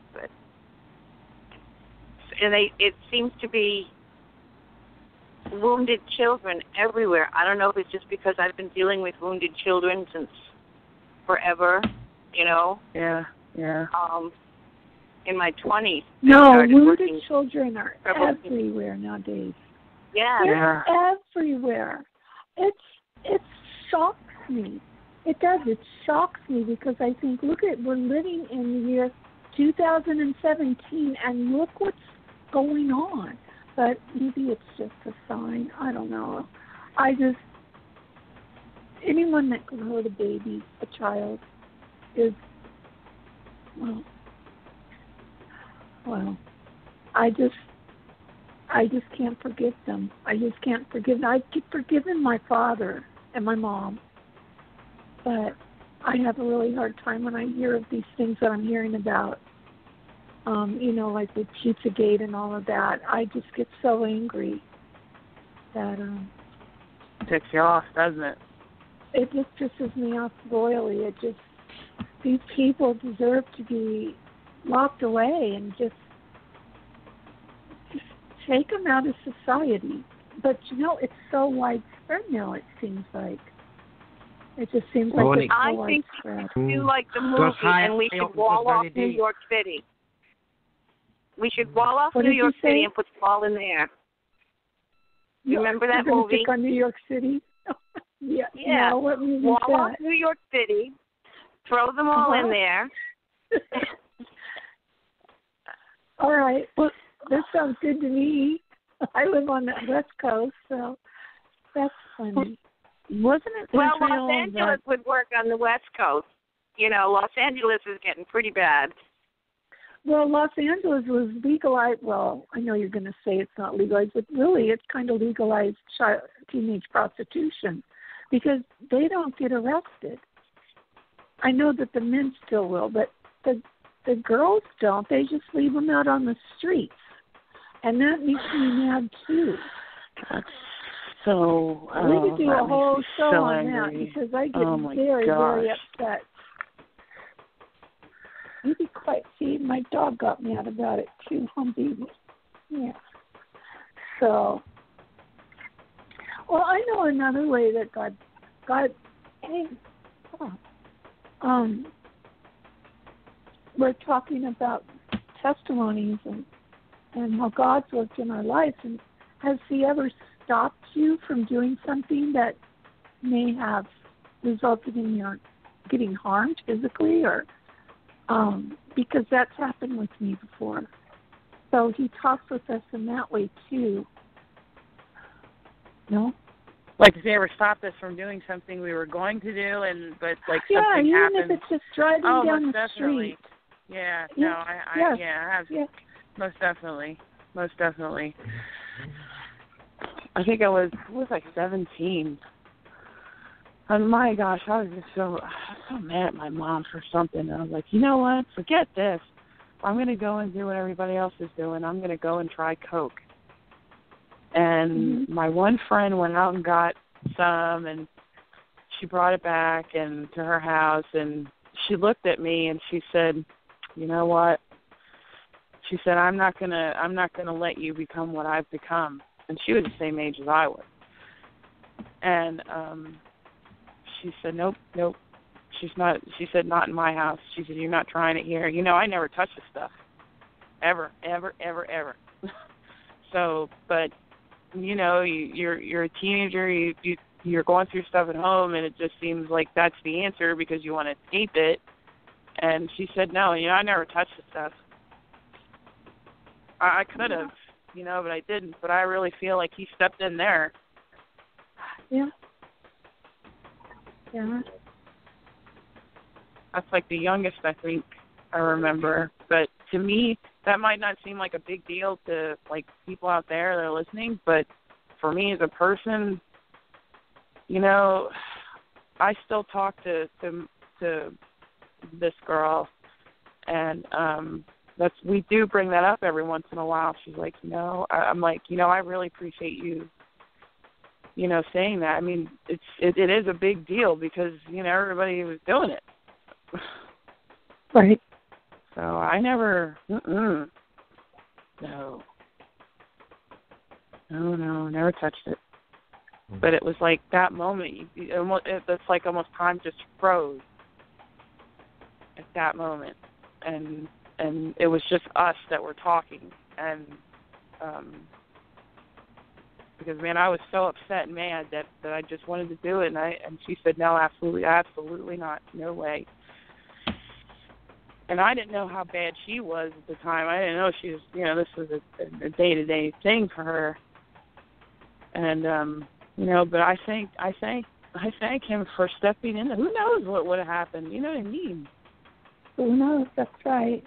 and it seems to be wounded children everywhere. I don't know if it's just because I've been dealing with wounded children since forever, you know. Yeah. In my 20s. No, wounded children are everywhere nowadays. Yeah. They're everywhere. It shocks me. It does. It shocks me because I think, we're living in the year 2017, and look what's going on. But maybe it's just a sign. I don't know. Anyone that can hurt a baby, a child, is, well, I just can't forgive them. I just can't forgive them. I've forgiven my father and my mom, but I have a really hard time when I hear of these things that I'm hearing about, you know, like with Pizzagate and all of that. I just get so angry that it ticks you off, doesn't it? It just pisses me off royally. These people deserve to be locked away and just take them out of society. But, you know, it's so widespread now, it seems like. It just seems like it's so widespread. I think we should do like the movie, and we should wall off New York City. We should wall off New York City and put them all in there. Remember that movie? Pick on New York City? Yeah. No, what movie wall is that? off New York City, throw them all in there. All right. Well, this sounds good to me. I live on the West Coast, so that's funny. Wasn't it? Well, Los Angeles would work on the West Coast. Los Angeles is getting pretty bad. Well, Los Angeles was legalized. Well, I know you're going to say it's not legalized, but really it's kind of legalized teenage prostitution because they don't get arrested. I know that the men still will, but the girls don't. They just leave them out on the streets. And that makes me mad, too. That's so... we could do a whole show so on angry. that because I get very upset. You be quiet. See, my dog got mad about it, too, Humvee. Yeah. So, well, I know another way that God, hey, we're talking about testimonies and how God's worked in our lives. And has He ever stopped you from doing something that may have resulted in your getting harmed physically or because that's happened with me before. So He talks with us in that way too. No? Like, if He ever stopped us from doing something we were going to do, but something even happened. If it's just driving down most the definitely. street. Yeah, Yeah. no, I have. Yeah. Most definitely. I think I was 17. And my gosh, I was just so mad at my mom for something. And I was like, you know what? Forget this. I'm going to go and do what everybody else is doing. I'm going to go and try Coke. And my one friend went out and got some, and she brought it back and to her house, and she looked at me and she said, you know what? She said, I'm not gonna let you become what I've become. And she was the same age as I was. And she said, nope. She's not. She said, not in my house. She said, you're not trying it here. I never touch this stuff, ever. So, but you're a teenager. You're going through stuff at home, and it just seems like that's the answer because you want to escape it. And she said, no, I never touched the stuff. I could have, but I didn't. But I really feel like He stepped in there. Yeah. That's like the youngest I think I remember. But to me, that might not seem like a big deal to like people out there that are listening. But for me as a person, I still talk to this girl, and we do bring that up every once in a while. She's like, I'm like, I really appreciate you, saying that. I mean, it is a big deal because everybody was doing it. Right. So I never, no, never touched it. But it was like that moment. It's like almost time just froze at that moment, and it was just us that were talking, and because I was so upset and mad that I just wanted to do it, and she said no, absolutely not, no way. And I didn't know how bad she was at the time. I didn't know she was, this was a day-to-day thing for her, and but I thank Him for stepping in. Who knows what would have happened? You know what I mean? Who knows? That's right.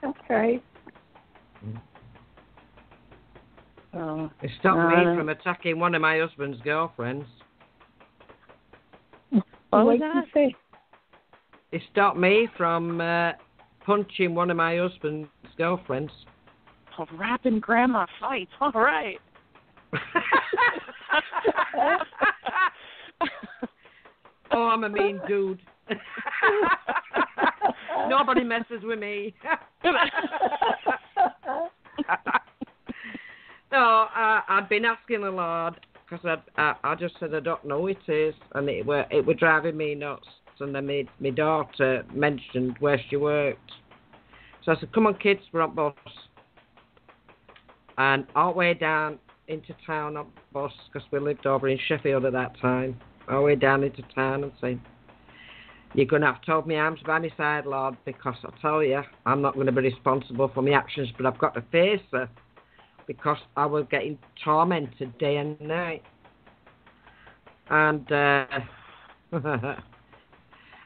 That's right. It stopped me from attacking one of my husband's girlfriends. What did you say? It stopped me from punching one of my husband's girlfriends. Oh, rapping grandma fights. All right. Oh, I'm a mean dude. Nobody messes with me. No, I'd been asking the Lord because I just said I don't know who it is, and it were driving me nuts. And then my daughter mentioned where she worked, so I said, "Come on, kids, we're on bus." And all the way down into town on bus because we lived over in Sheffield at that time. All the way down into town and saying, "You're going to have to hold my arms by my side, Lord, because I tell you, I'm not going to be responsible for my actions, but I've got to face her because I was getting tormented day and night." And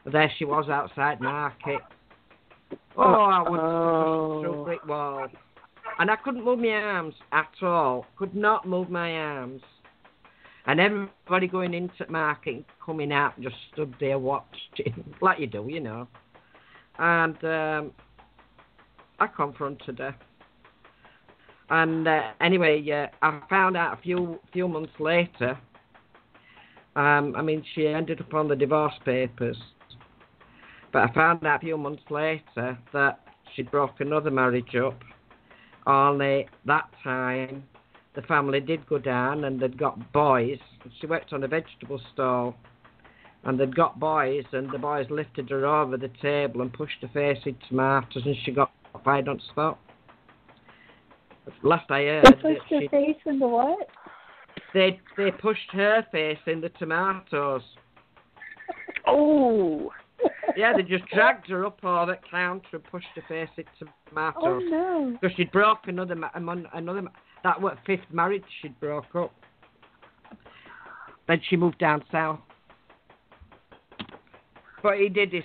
There she was outside market. Oh, I was through a brick wall. And I couldn't move my arms at all. Could not move my arms. And everybody going into market and coming out just stood there watching, like you do, you know. And I confronted her. And anyway, I found out a few months later. I mean, she ended up on the divorce papers. But I found out a few months later that she'd broke another marriage up. Only that time, the family did go down and they'd got boys. She worked on a vegetable stall. And they'd got boys, and the boys lifted her over the table and pushed her face in tomatoes, and she got fired on spot. Last I heard, they pushed her face into what? They pushed her face in the tomatoes. Oh. Yeah, they just dragged her up over the counter and pushed her face into tomatoes. Oh no! Because she'd broke another. That was fifth marriage she'd broke up. Then she moved down south. But he did. He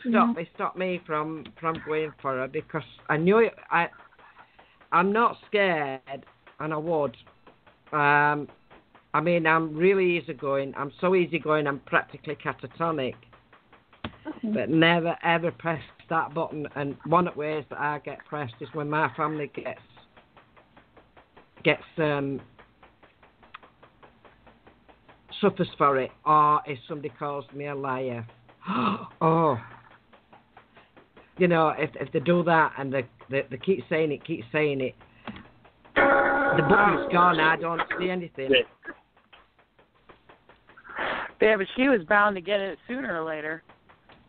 stopped me from going for her because I knew it. I'm not scared, and I would. I mean, I'm really easygoing. I'm so easygoing. I'm practically catatonic. Okay. But never ever press that button. And one of the ways that I get pressed is when my family gets suffers for it, or if somebody calls me a liar. Oh, you know, if they do that and they keep saying it, the button's gone. I don't see anything. Yeah, but she was bound to get it sooner or later.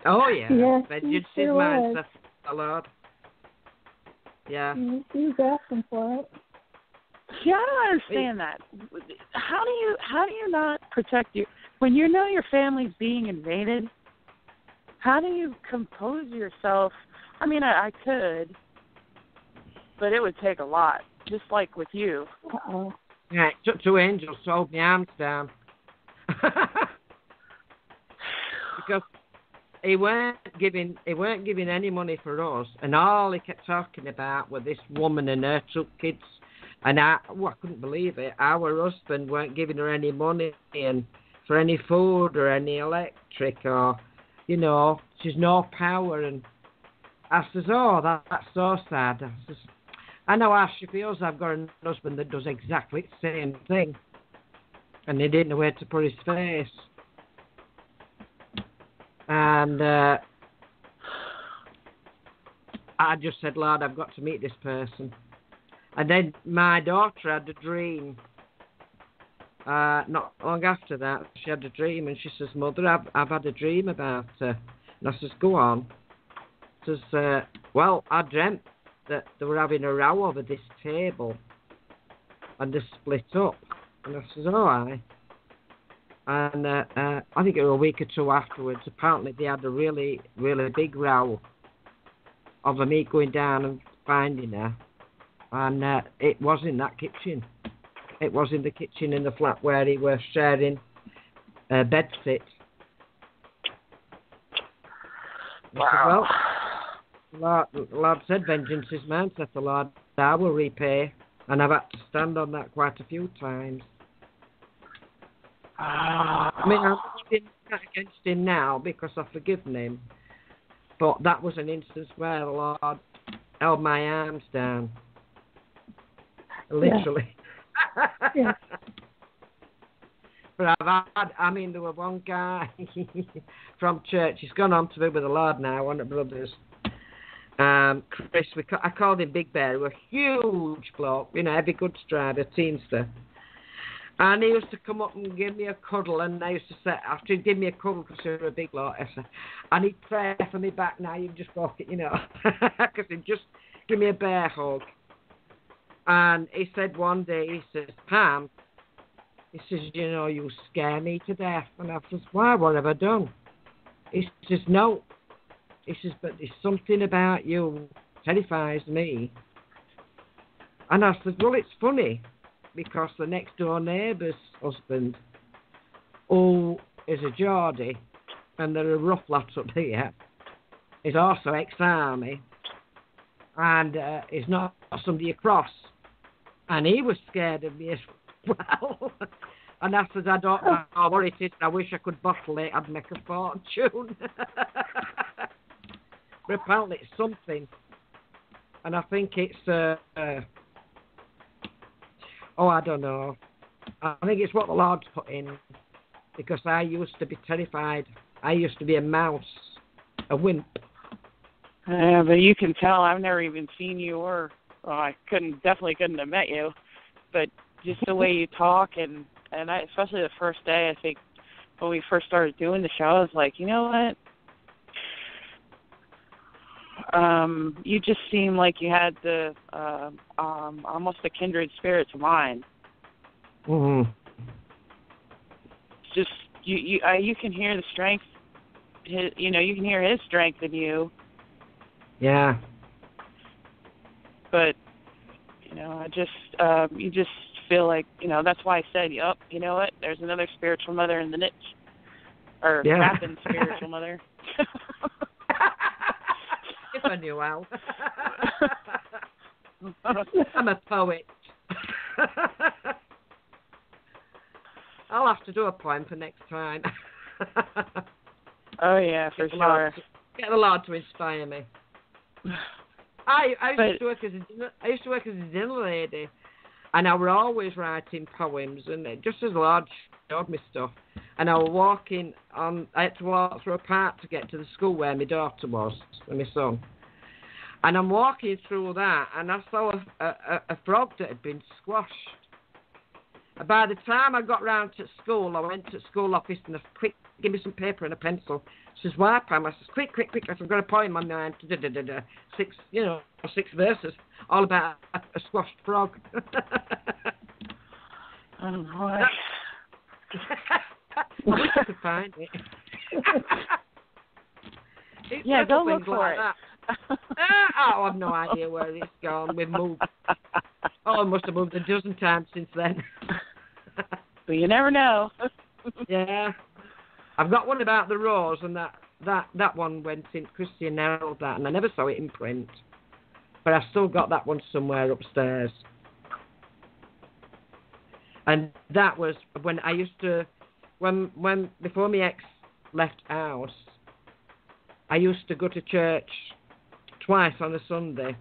Oh yeah, yes, but she you'd see sure mine, was. a lot. Yeah. She was asking for it. See, I don't understand that. How do you not protect you when you know your family's being invaded? How do you compose yourself? I mean, I could, but it would take a lot, just like with you. Uh-oh. Yeah, it took two angels to hold my arms down. Because he weren't giving any money for us, and all he kept talking about was this woman and her two kids. And I couldn't believe it. Our husband weren't giving her any money and for any food or any electric or, you know, she's no power. And I says, oh, that's so sad. I says, I know how she feels. I've got a husband that does exactly the same thing. And he didn't know where to put his face. And I just said, Lord, I've got to meet this person. And then my daughter had a dream. Not long after that, she had a dream, and she says, Mother, I've had a dream about her. And I says, go on. She says, well, I dreamt that they were having a row over this table, and they split up. And I says, oh, aye. And I think it was a week or two afterwards, apparently they had a really, really big row over me going down and finding her. And it was in that kitchen. It was in the kitchen in the flat where he was sharing a bed sit. Wow. Well, Lord said, vengeance is mine, said the Lord. I will repay. And I've had to stand on that quite a few times. I mean, I'm not against him now because I've forgiven him. But that was an instance where the Lord held my arms down. Literally. Yeah. But there was one guy from church. He's gone on to be with the Lord now, one of the brothers. Chris, I called him Big Bear. He was a huge bloke, you know, heavy goods driver, teamster. And he used to come up and give me a cuddle, and I used to say, after he'd give me a cuddle because he was a big bloke, and he'd pray for me back now, you just walk it, you know, because he'd just give me a bear hug. And he said one day, he says, Pam, he says, you know, you scare me to death. And I says, why, what have I done? He says, no. He says, but there's something about you terrifies me. And I said, well, it's funny, because the next door neighbour's husband, who is a Geordie, and there are rough lads up here. He's also ex-army, and he's not somebody across. And he was scared of me as well. And I said, I don't know what it is. I wish I could bottle it. I'd make a fortune. But apparently it's something. And I think it's, I don't know. I think it's what the Lord's put in. Because I used to be terrified. I used to be a mouse, a wimp. Yeah, but you can tell I've never even seen you, or I definitely couldn't have met you. But just the way you talk, and I, especially the first day, I think when we first started doing the show, I was like, you know what? You just seem like you had the almost a kindred spirit to mine. Mm-hmm. Just you can hear the strength. You can hear his strength in you. Yeah. But I just you just feel like that's why I said, you know what? There's another spiritual mother in the niche, or rapping spiritual mother. If I knew how. I'm a poet. I'll have to do a poem for next time. Oh yeah, for sure. Get the Lord to inspire me. I used to work as a dinner lady, and I were always writing poems, and just as the Lord showed me stuff. And I was walking on. I had to walk through a park to get to the school where my daughter was, and my son. And I'm walking through that, and I saw a frog that had been squashed. And by the time I got round to school, I went to the school office and I said, quick, give me some paper and a pencil. She says, why, Pam? I says, quick. I said, I've got a poem on my mind. 6 verses, all about a squashed frog. Oh, boy. I wish I could find it. Yeah, go look for it. I have no idea where it's gone. We've moved. I must have moved a dozen times since then. But you never know. Yeah. I've got one about the rose, and that one went in Christian Herald, that, and I never saw it in print. But I've still got that one somewhere upstairs. And that was when I used to, before my ex left house, I used to go to church twice on a Sunday.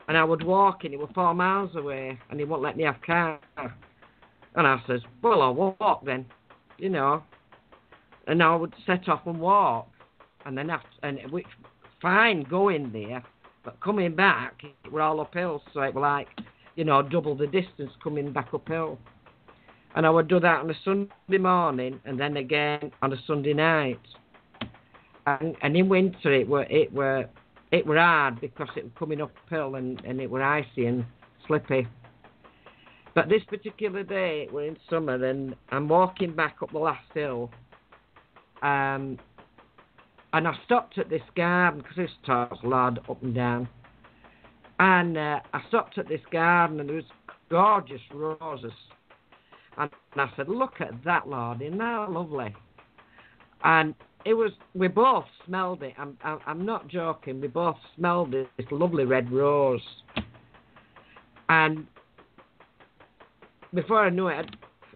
And I would walk in, it was 4 miles away, and he wouldn't let me have car. And I says, well, I'll walk then, And I would set off and walk. And then which fine going there, but coming back, it were all uphill, so it was like, double the distance coming back uphill. And I would do that on a Sunday morning, and then again on a Sunday night. And in winter, it were hard because it was coming uphill and it were icy and slippy. But this particular day, it were in summer, and I'm walking back up the last hill, and I stopped at this garden because this talks loud up and down. And I stopped at this garden, and there was gorgeous roses. And I said, look at that, Lord, isn't that lovely? And we both smelled it. I'm not joking. We both smelled it, this lovely red rose. And before I knew it,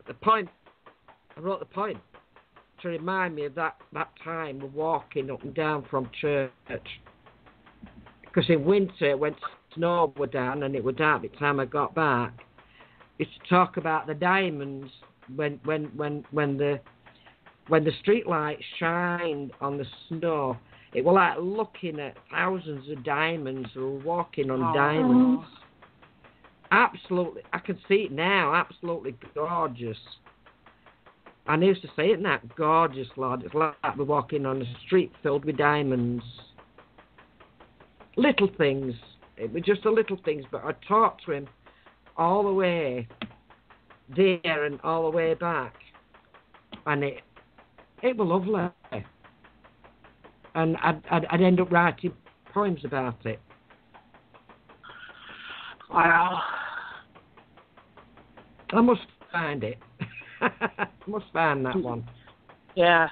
I wrote the poem to remind me of that time of walking up and down from church. Because in winter, when snow were down and it was dark by the time I got back, it's to talk about the diamonds when the street lights shined on the snow. It was like looking at thousands of diamonds or walking on diamonds. Absolutely, I can see it now. Absolutely gorgeous. I used to say it, that gorgeous, Lord. It's like we're walking on a street filled with diamonds. Little things. It was just the little things, but I talked to him all the way there and all the way back, and it was lovely. And I'd end up writing poems about it. Wow. I must find it. I must find that one. Yeah.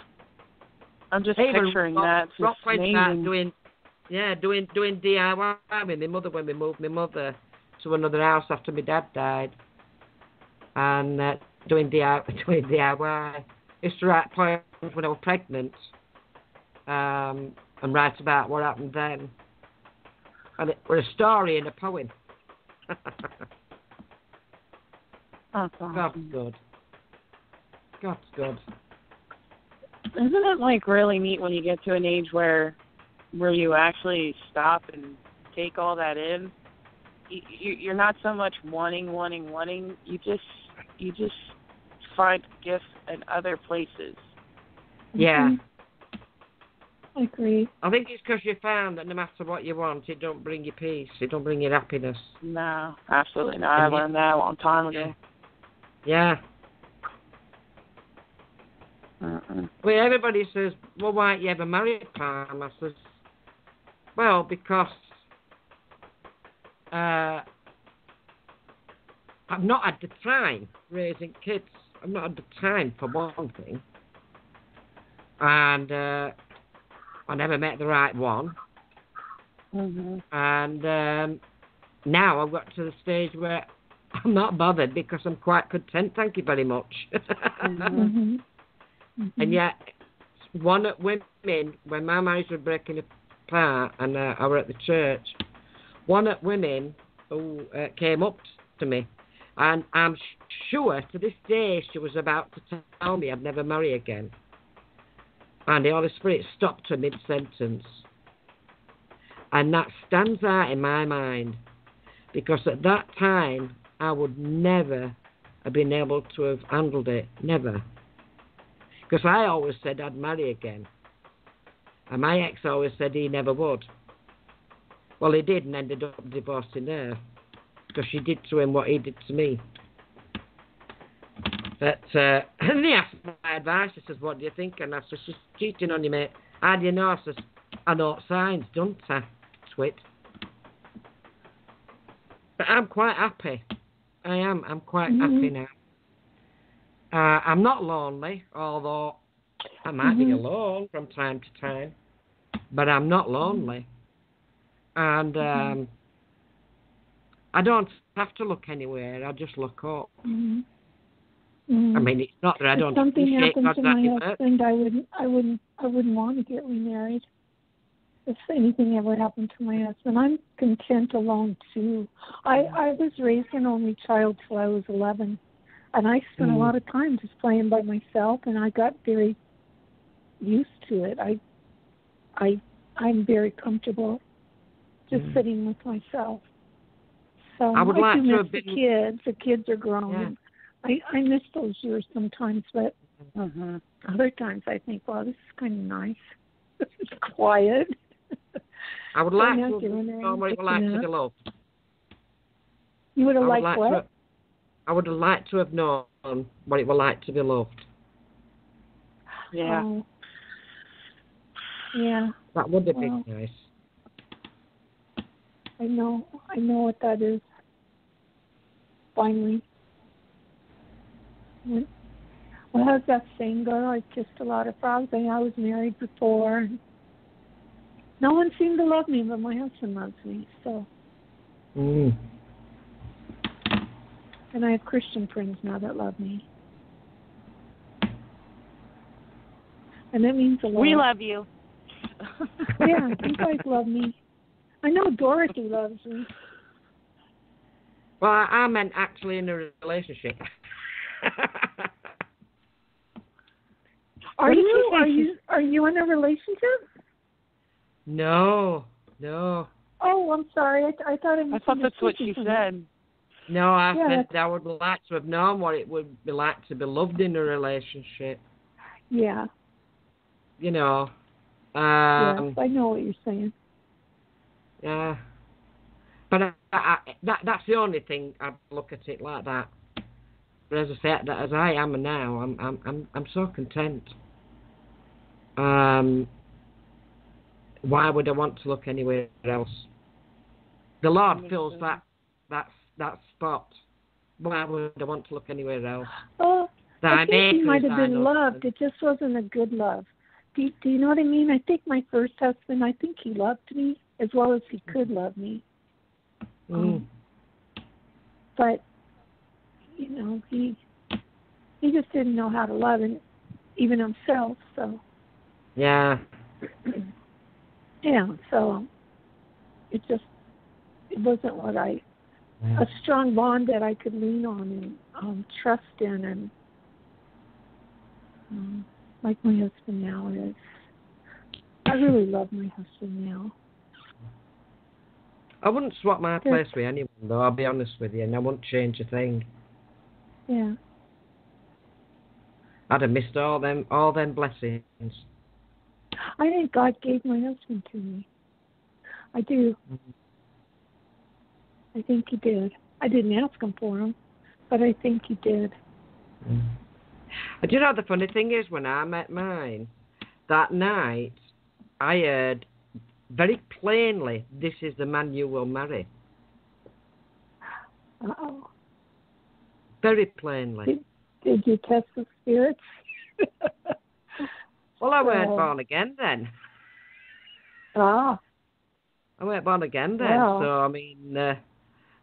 I'm just picturing that. It's rock amazing. doing DIY with my mother when we moved my mother to another house after my dad died, and doing DIY. Used to write poems when I was pregnant, and write about what happened then. And it was a story in a poem. That's awesome. God's good. Isn't it like really neat when you get to an age where you actually stop and take all that in? You're not so much wanting. You just find gifts in other places. Yeah. I agree. I think it's because you found that no matter what you want, it don't bring you peace. It don't bring you happiness. No, absolutely not. I learned that a long time ago. Yeah. Uh-uh. Well, everybody says, well, why don't you ever marry Pam? I says, well, because I've not had the time raising kids. I've not had the time, for one thing. And I never met the right one. Mm-hmm. And now I've got to the stage where I'm not bothered because I'm quite content, thank you very much. Mm-hmm. Mm-hmm. And yet, one of women, when my marriage was breaking apart and I were at the church, one of women who came up to me, and I'm sure to this day she was about to tell me I'd never marry again. And the Holy Spirit stopped her mid-sentence. And that stands out in my mind, because at that time I would never have been able to have handled it, never. Because I always said I'd marry again. And my ex always said he never would. Well, he did and ended up divorcing her. Because she did to him what he did to me. But, and he asked my advice. He says, what do you think? And I said, she's cheating on you, mate. How do you know? I says, I know signs, don't I? Twit. But I'm quite happy. I am. I'm quite happy now. I'm not lonely, although I might be alone from time to time. But I'm not lonely. And I don't have to look anywhere. I just look up. Mm-hmm. Mm-hmm. I mean, it's not that I don't if something appreciate happened God's to my husband, I wouldn't want to get remarried. If anything ever happened to my husband, I'm content alone too. I was raised an only child till I was 11, and I spent a lot of time just playing by myself, and I got very used to it. I'm very comfortable just sitting with myself. So I would like do to miss have been... the kids. The kids are grown. Yeah. I miss those years sometimes, but other times I think, wow, this is kind of nice. This is quiet. I would like to have known what it would like to be loved. You would have liked what? I would have liked to have known what it would like to be loved. Yeah. Oh. Yeah. That would have been nice. I know what that is. Finally. Well, how's that saying go? I kissed a lot of frogs. I was married before. No one seemed to love me, but my husband loves me. So. And I have Christian friends now that love me. And that means a lot. We love you. Yeah, you guys love me. I know Dorothy loves me. Well, I meant actually in a relationship. Are you in a relationship? No. Oh, I'm sorry. I thought I thought that's what she said. No, I said I would like to have known what it would be like to be loved in a relationship. Yeah. You know. Yes, I know what you're saying. Yeah. But that's the only thing I look at it like that. But as I said, as I am now, I'm so content. Why would I want to look anywhere else? The Lord fills that spot. Why would I want to look anywhere else? Oh, I think he might have been loved. It just wasn't a good love. Do you know what I mean? I think my first husband, I think he loved me as well as he could love me. But, you know, he just didn't know how to love even himself, so. Yeah. Yeah, so it wasn't what a strong bond that I could lean on and trust in, and like my husband now is. I really love my husband now. I wouldn't swap my place with anyone, though, I'll be honest with you, and I wouldn't change a thing. Yeah. I'd have missed all them blessings. I think God gave my husband to me. I do. I think he did. I didn't ask him for him, but I think he did. Do you know the funny thing is, when I met mine, that night, I heard very plainly, "This is the man you will marry." Uh-oh. Very plainly. Did you test the spirits? Well, I weren't born again then. Ah. I weren't born again then, Well. so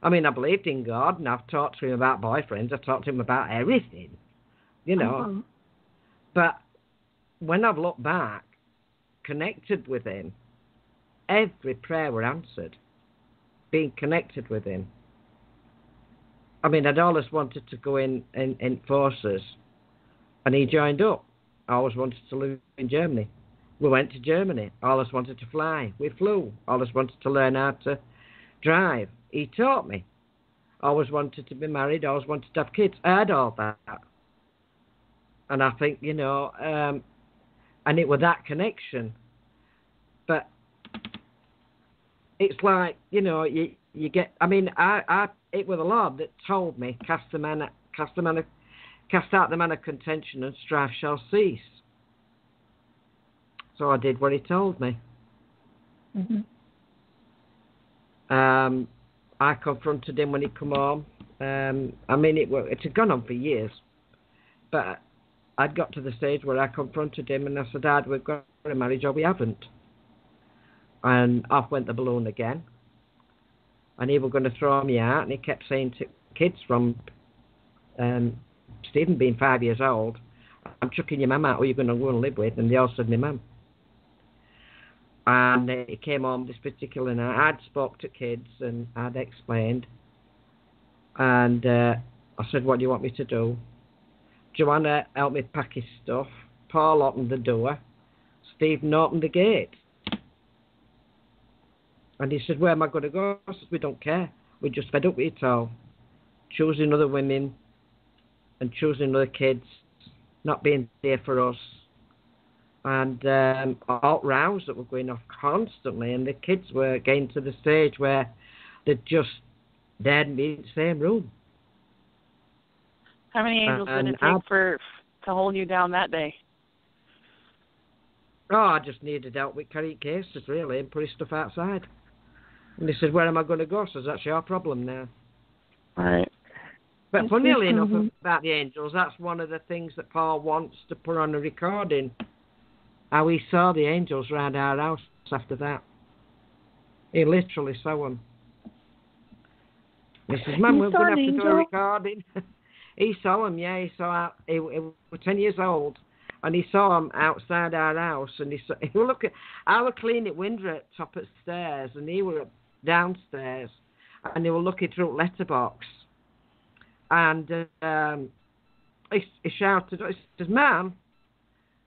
I believed in God, and I've talked to him about boyfriends. I've talked to him about everything, you know. Uh-huh. But when I've looked back, connected with him, every prayer were answered. Being connected with him. I mean, I'd always wanted to go in forces, and he joined up. I always wanted to live in Germany. We went to Germany. I always wanted to fly. We flew. I always wanted to learn how to drive. He taught me. I always wanted to be married. I always wanted to have kids. I had all that. And I think, you know, and it was that connection. But it's like, you know, you get, I mean, it was the Lord that told me, cast out the man of contention, and strife shall cease. So I did what he told me. Mm-hmm. I confronted him when he come home. I mean, it had gone on for years, but I'd got to the stage where I confronted him and I said, "Dad, we've got a marriage or we haven't." And off went the balloon again. And he was going to throw me out, and he kept saying to kids from Stephen being 5 years old, "I'm chucking your mum out, who are you going to go and live with?" And they all said, "My mum." And he came home this particular night. I'd spoke to kids and I'd explained. And I said, "What do you want me to do?" Joanna helped me pack his stuff. Paul opened the door. Stephen opened the gate. And he said, "Where am I going to go?" I said, "We don't care. We're just fed up with it all. Choosing other women and choosing other kids, not being there for us." And all rows that were going off constantly, and the kids were getting to the stage where they'd be in the same room. How many angels did it take to hold you down that day? Oh, I just needed help with carrying cases, really, and putting stuff outside. And they said, "Where am I going to go?" So that's your problem now. Right. But funnily enough, about the angels, that's one of the things that Paul wants to put on a recording. How he saw the angels round our house after that. He literally saw them. He says, "Man, we're going to have to do a recording." He saw them, yeah. He was 10 years old. And he saw him outside our house, and he look at. I was cleaning window at top of the stairs, and he were downstairs, and they were looking through letterbox, and he shouted. He says, "Ma'am,"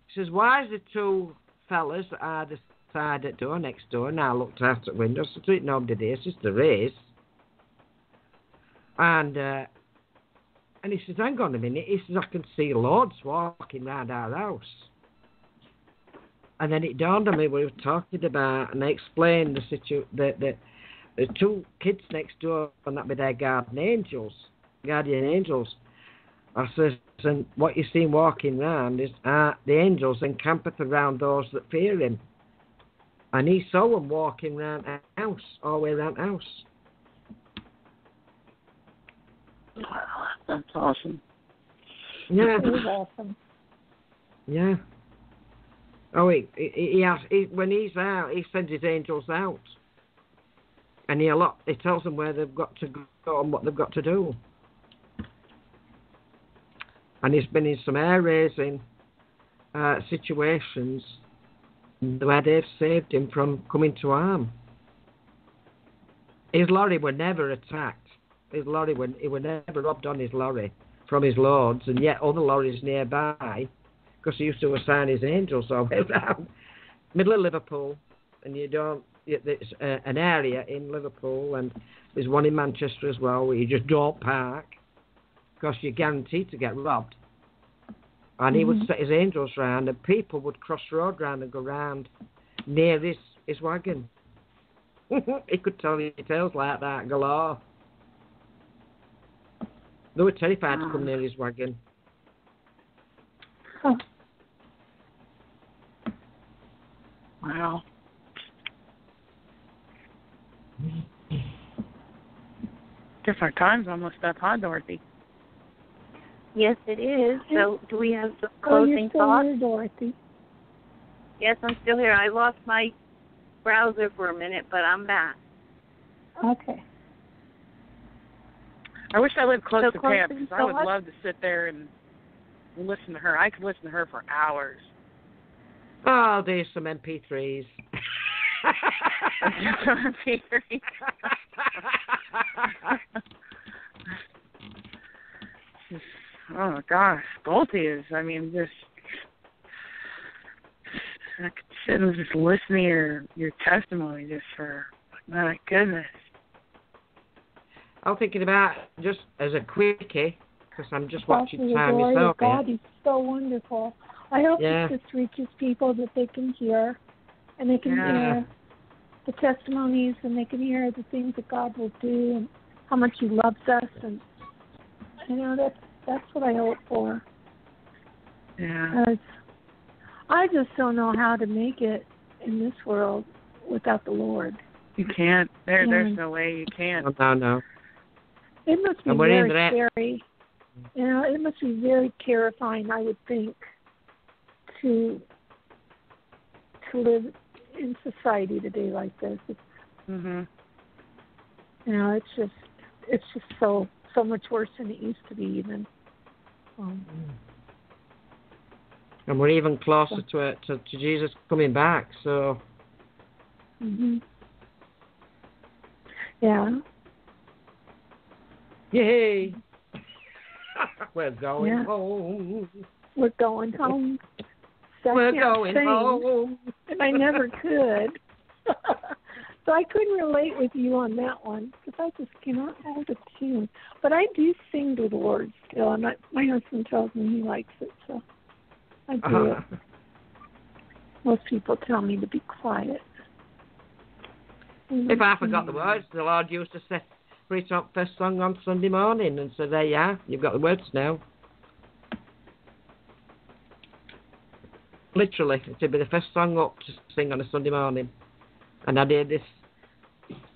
he says, "why is the two fellas at either side at door next door?" And I looked out at the window, so there's nobody there. He says, "There is." And he says, "Hang on a minute." He says, "I can see lords walking round our house." And then it dawned on me what we were talking about, and I explained the situation. The two kids next door, and that be their guardian angels. I says, "And what you seen walking round is the angels encampeth around those that fear him." And he saw them walking round our house, all the way around the house. Wow, that's awesome. Yeah. It was awesome. Yeah. Oh, when he's out, he sends his angels out. And he tells them where they've got to go and what they've got to do. And he's been in some air-raising situations where they've saved him from coming to harm. His lorry were never attacked. He were never robbed on his lorry from his lords, and yet other lorries nearby, because he used to assign his angels all the way around. Middle of Liverpool, and it's an area in Liverpool, and there's one in Manchester as well, where you just don't park, because you're guaranteed to get robbed. And he would set his angels round, and people would cross the road round and go round near his wagon. He could tell you tales like that galore. They were terrified to come near his wagon. Huh. Wow. Different times on the step, huh, Dorothy? Yes, it is. So, do we have some you're closing still thoughts? here, Dorothy. Yes, I'm still here. I lost my browser for a minute, but I'm back. Okay. I wish I lived close to Pam, closing because I would thoughts? love to sit there and listen to her. I could listen to her for hours. Oh, there's some MP3s. Oh my gosh, both of you. I mean, I could sit and just listen to your testimony just for, my goodness. I'm thinking about just as a quickie, because I'm just watching The time glory myself of God here. is so wonderful. I hope that this reaches people that they can hear, and they can hear the testimonies, and they can hear the things that God will do, and how much He loves us, and that's what I hope for. Yeah. I just don't know how to make it in this world without the Lord. You can't. There's no way you can. No. It must be very scary. It must be very terrifying, I would think, to live in society today like this. It's just so much worse than it used to be even. And we're even closer to Jesus coming back, so. Yeah. Yay! We're going home. We're going home. We're going home. And I never could. So I couldn't relate with you on that one, because I just cannot hold a tune. But I do sing to the Lord still, and my husband tells me he likes it, so I do it. Most people tell me to be quiet. If I forgot the words, the Lord used to say, preach up first song on Sunday morning, and so there you are, you've got the words now. Literally, it would be the first song up to sing on a Sunday morning. And I did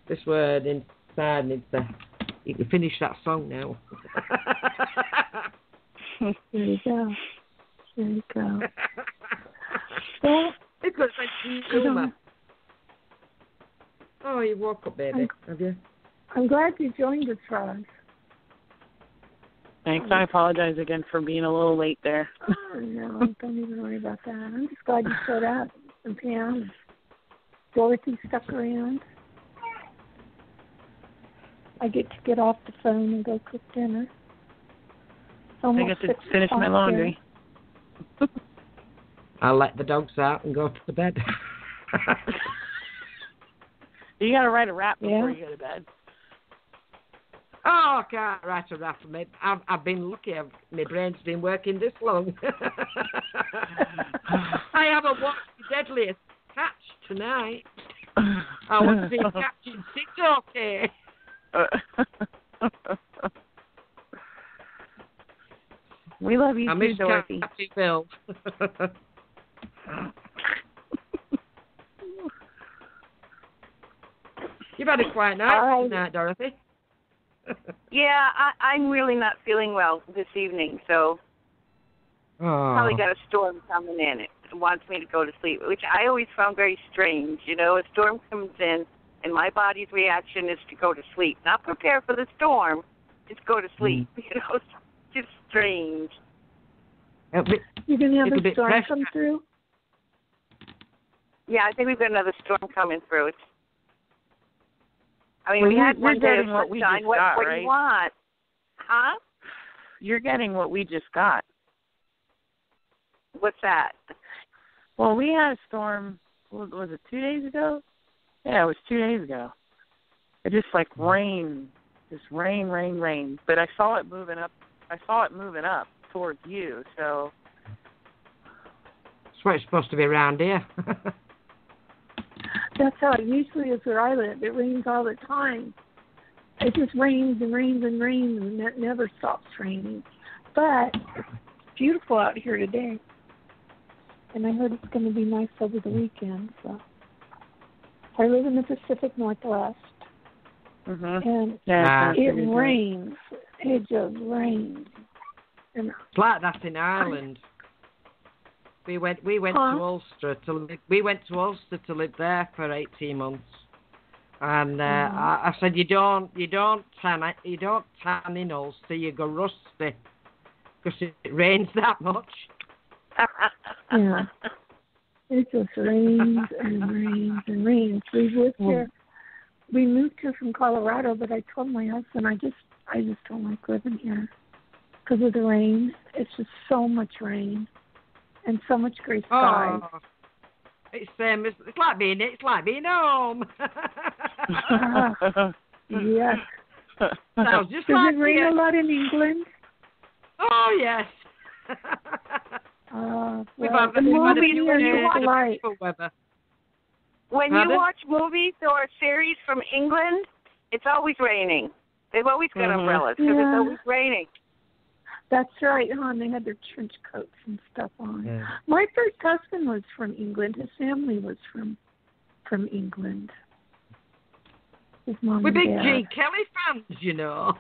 this word inside, and it's you can finish that song now. There you go. Well, it's got humour. Oh, you woke up, baby, have you? I'm glad you joined us, Roz. Thanks. I apologize again for being a little late there. Oh, no, don't even worry about that. I'm just glad you showed up. And Pam, Dorothy stuck around. I get to get off the phone and go cook dinner. I get to finish my laundry. I'll let the dogs out and go to bed. You got to write a rap before you go to bed. Oh, I can't write a rap for me. I've been lucky. My brain's been working this long. I haven't watched The Deadliest Catch tonight. I want to see Catching Six, okay. We love you too, Dorothy. I miss Phil. You've had a quiet night tonight, Dorothy. Yeah, I'm really not feeling well this evening, so Probably Oh. got a storm coming in. It wants me to go to sleep, which I always found very strange. You know, a storm comes in, and my body's reaction is to go to sleep. Not prepare for the storm, just go to sleep. You know, it's just strange. You're going to have It'll a be storm pressure. come through? Yeah, I think we've got another storm coming through. I mean, Well, we had you're one day of getting what we sunshine. just What got, do right? you want? Huh? You're getting what we just got. What's that? Well, we had a storm, was it 2 days ago? Yeah, it was 2 days ago. It just like rain, just rain. But I saw it moving up. Towards you, so. That's what it's supposed to be around here. That's how it usually is where I live. It rains all the time. It just rains and rains and rains, and it never stops raining. But it's beautiful out here today. And I heard it's going to be nice over the weekend. So I live in the Pacific Northwest, and it rains. It just rains. And It's like that in Ireland. We went to Ulster we went to Ulster to live there for 18 months, and I said you don't tan in Ulster, you go rusty because it rains that much. Yeah, it just rains and rains and rains. We moved here from Colorado, but I told my husband I just don't like living here because of the rain. It's just so much rain. And so much gray skies. Oh, it's like being home. Yes. Sounds just Does like it rain a lot in England? Oh yes. We've had a few beautiful weather. When you watch movies or series from England, it's always raining. They've always got umbrellas because it's always raining. That's right, hon. They had their trench coats and stuff on. Yeah. My first husband was from England. His family was from England. His mom We're and big dad. G. Kelly fans, you know.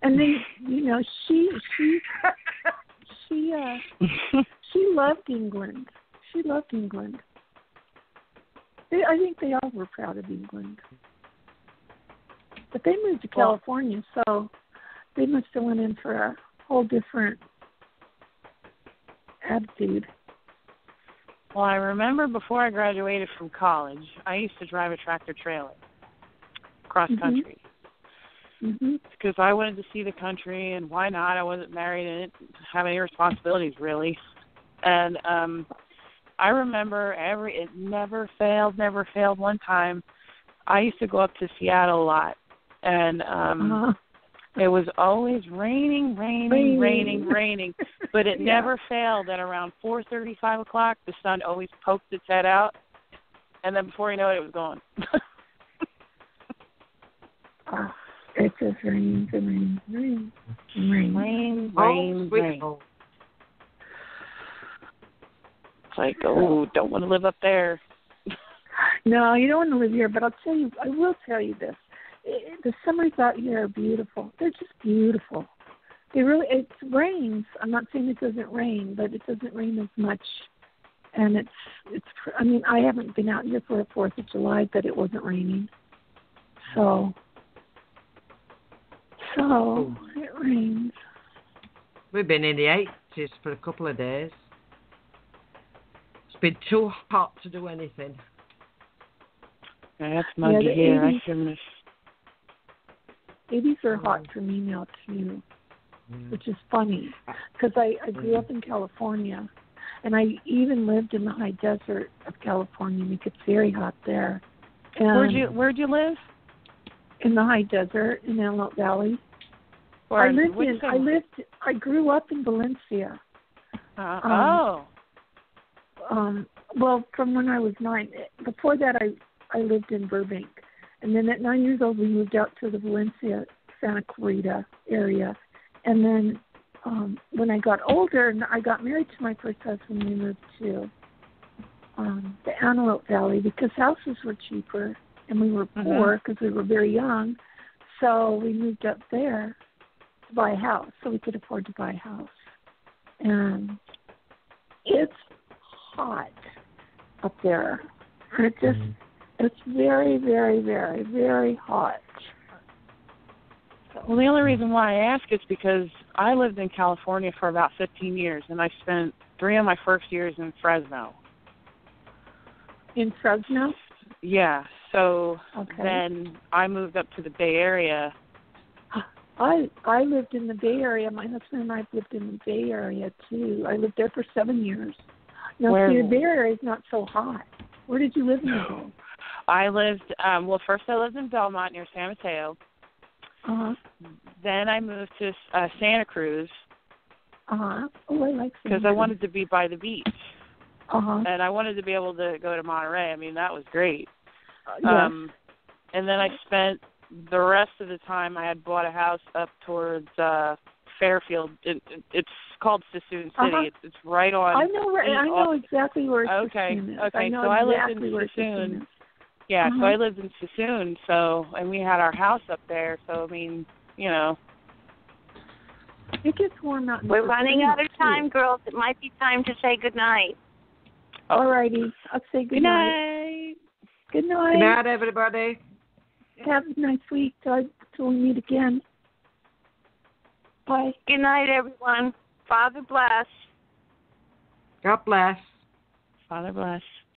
And they, you know, she loved England. She loved England. I think they all were proud of England. But they moved to California, so they must have went in for a whole different attitude. Well, I remember before I graduated from college, I used to drive a tractor trailer cross country because I wanted to see the country, and why not? I wasn't married and didn't have any responsibilities really. And I remember it never failed. One time, I used to go up to Seattle a lot, and it was always raining, but it never failed. At around 4:30, 5 o'clock, the sun always poked its head out, and then before you know it was gone. It just rains and rains. Rain. It's like, don't want to live up there. No, you don't want to live here, but I will tell you this. The summers out here are beautiful. They're just beautiful. It rains. I'm not saying it doesn't rain, but it doesn't rain as much. And I mean, I haven't been out here for the 4th of July, but it wasn't raining. So it rains. We've been in the 80s for a couple of days. It's been too hot to do anything. Yeah, that's muggy here. I shouldn't. 80s are hot for me now too, which is funny because I grew up in California, and I even lived in the high desert of California, and it gets very hot there. And where'd you live? In the high desert in Antelope Valley. I grew up in Valencia. Well, from when I was 9. Before that, I lived in Burbank. And then at 9 years old, we moved out to the Valencia, Santa Clarita area. And then when I got older and I got married to my first husband, we moved to the Antelope Valley because houses were cheaper and we were poor because we were very young. So we moved up there to buy a house so we could afford to buy a house. and it's hot up there. It's very, very, very, very hot. Well, the only reason why I ask is because I lived in California for about 15 years, and I spent 3 of my first years in Fresno. In Fresno? Yeah. So then I moved up to the Bay Area. I lived in the Bay Area. My husband and I lived in the Bay Area, too. I lived there for 7 years. Now, see, the Bay Area is not so hot. Where did you live in the Bay? I lived, first I lived in Belmont near San Mateo. Uh-huh. Then I moved to Santa Cruz. Uh-huh. Oh, I like Santa Cruz. Because I wanted to be by the beach. Uh-huh. And I wanted to be able to go to Monterey. I mean, that was great. Yes. And then I spent the rest of the time, I had bought a house up towards Fairfield. It's called Sassoon City. It's right on. I know exactly where Sassoon is. Okay. So I exactly lived in where Sassoon. Is. Yeah, so I lived in Sassoon. And we had our house up there. So I mean, you know. It gets warm out. We're running out of time, girls. It might be time to say goodnight. All righty. I'll say good night. Good night. Good night, everybody. Have a nice week till we meet again. Bye. Good night, everyone. Father bless. God bless. Father bless.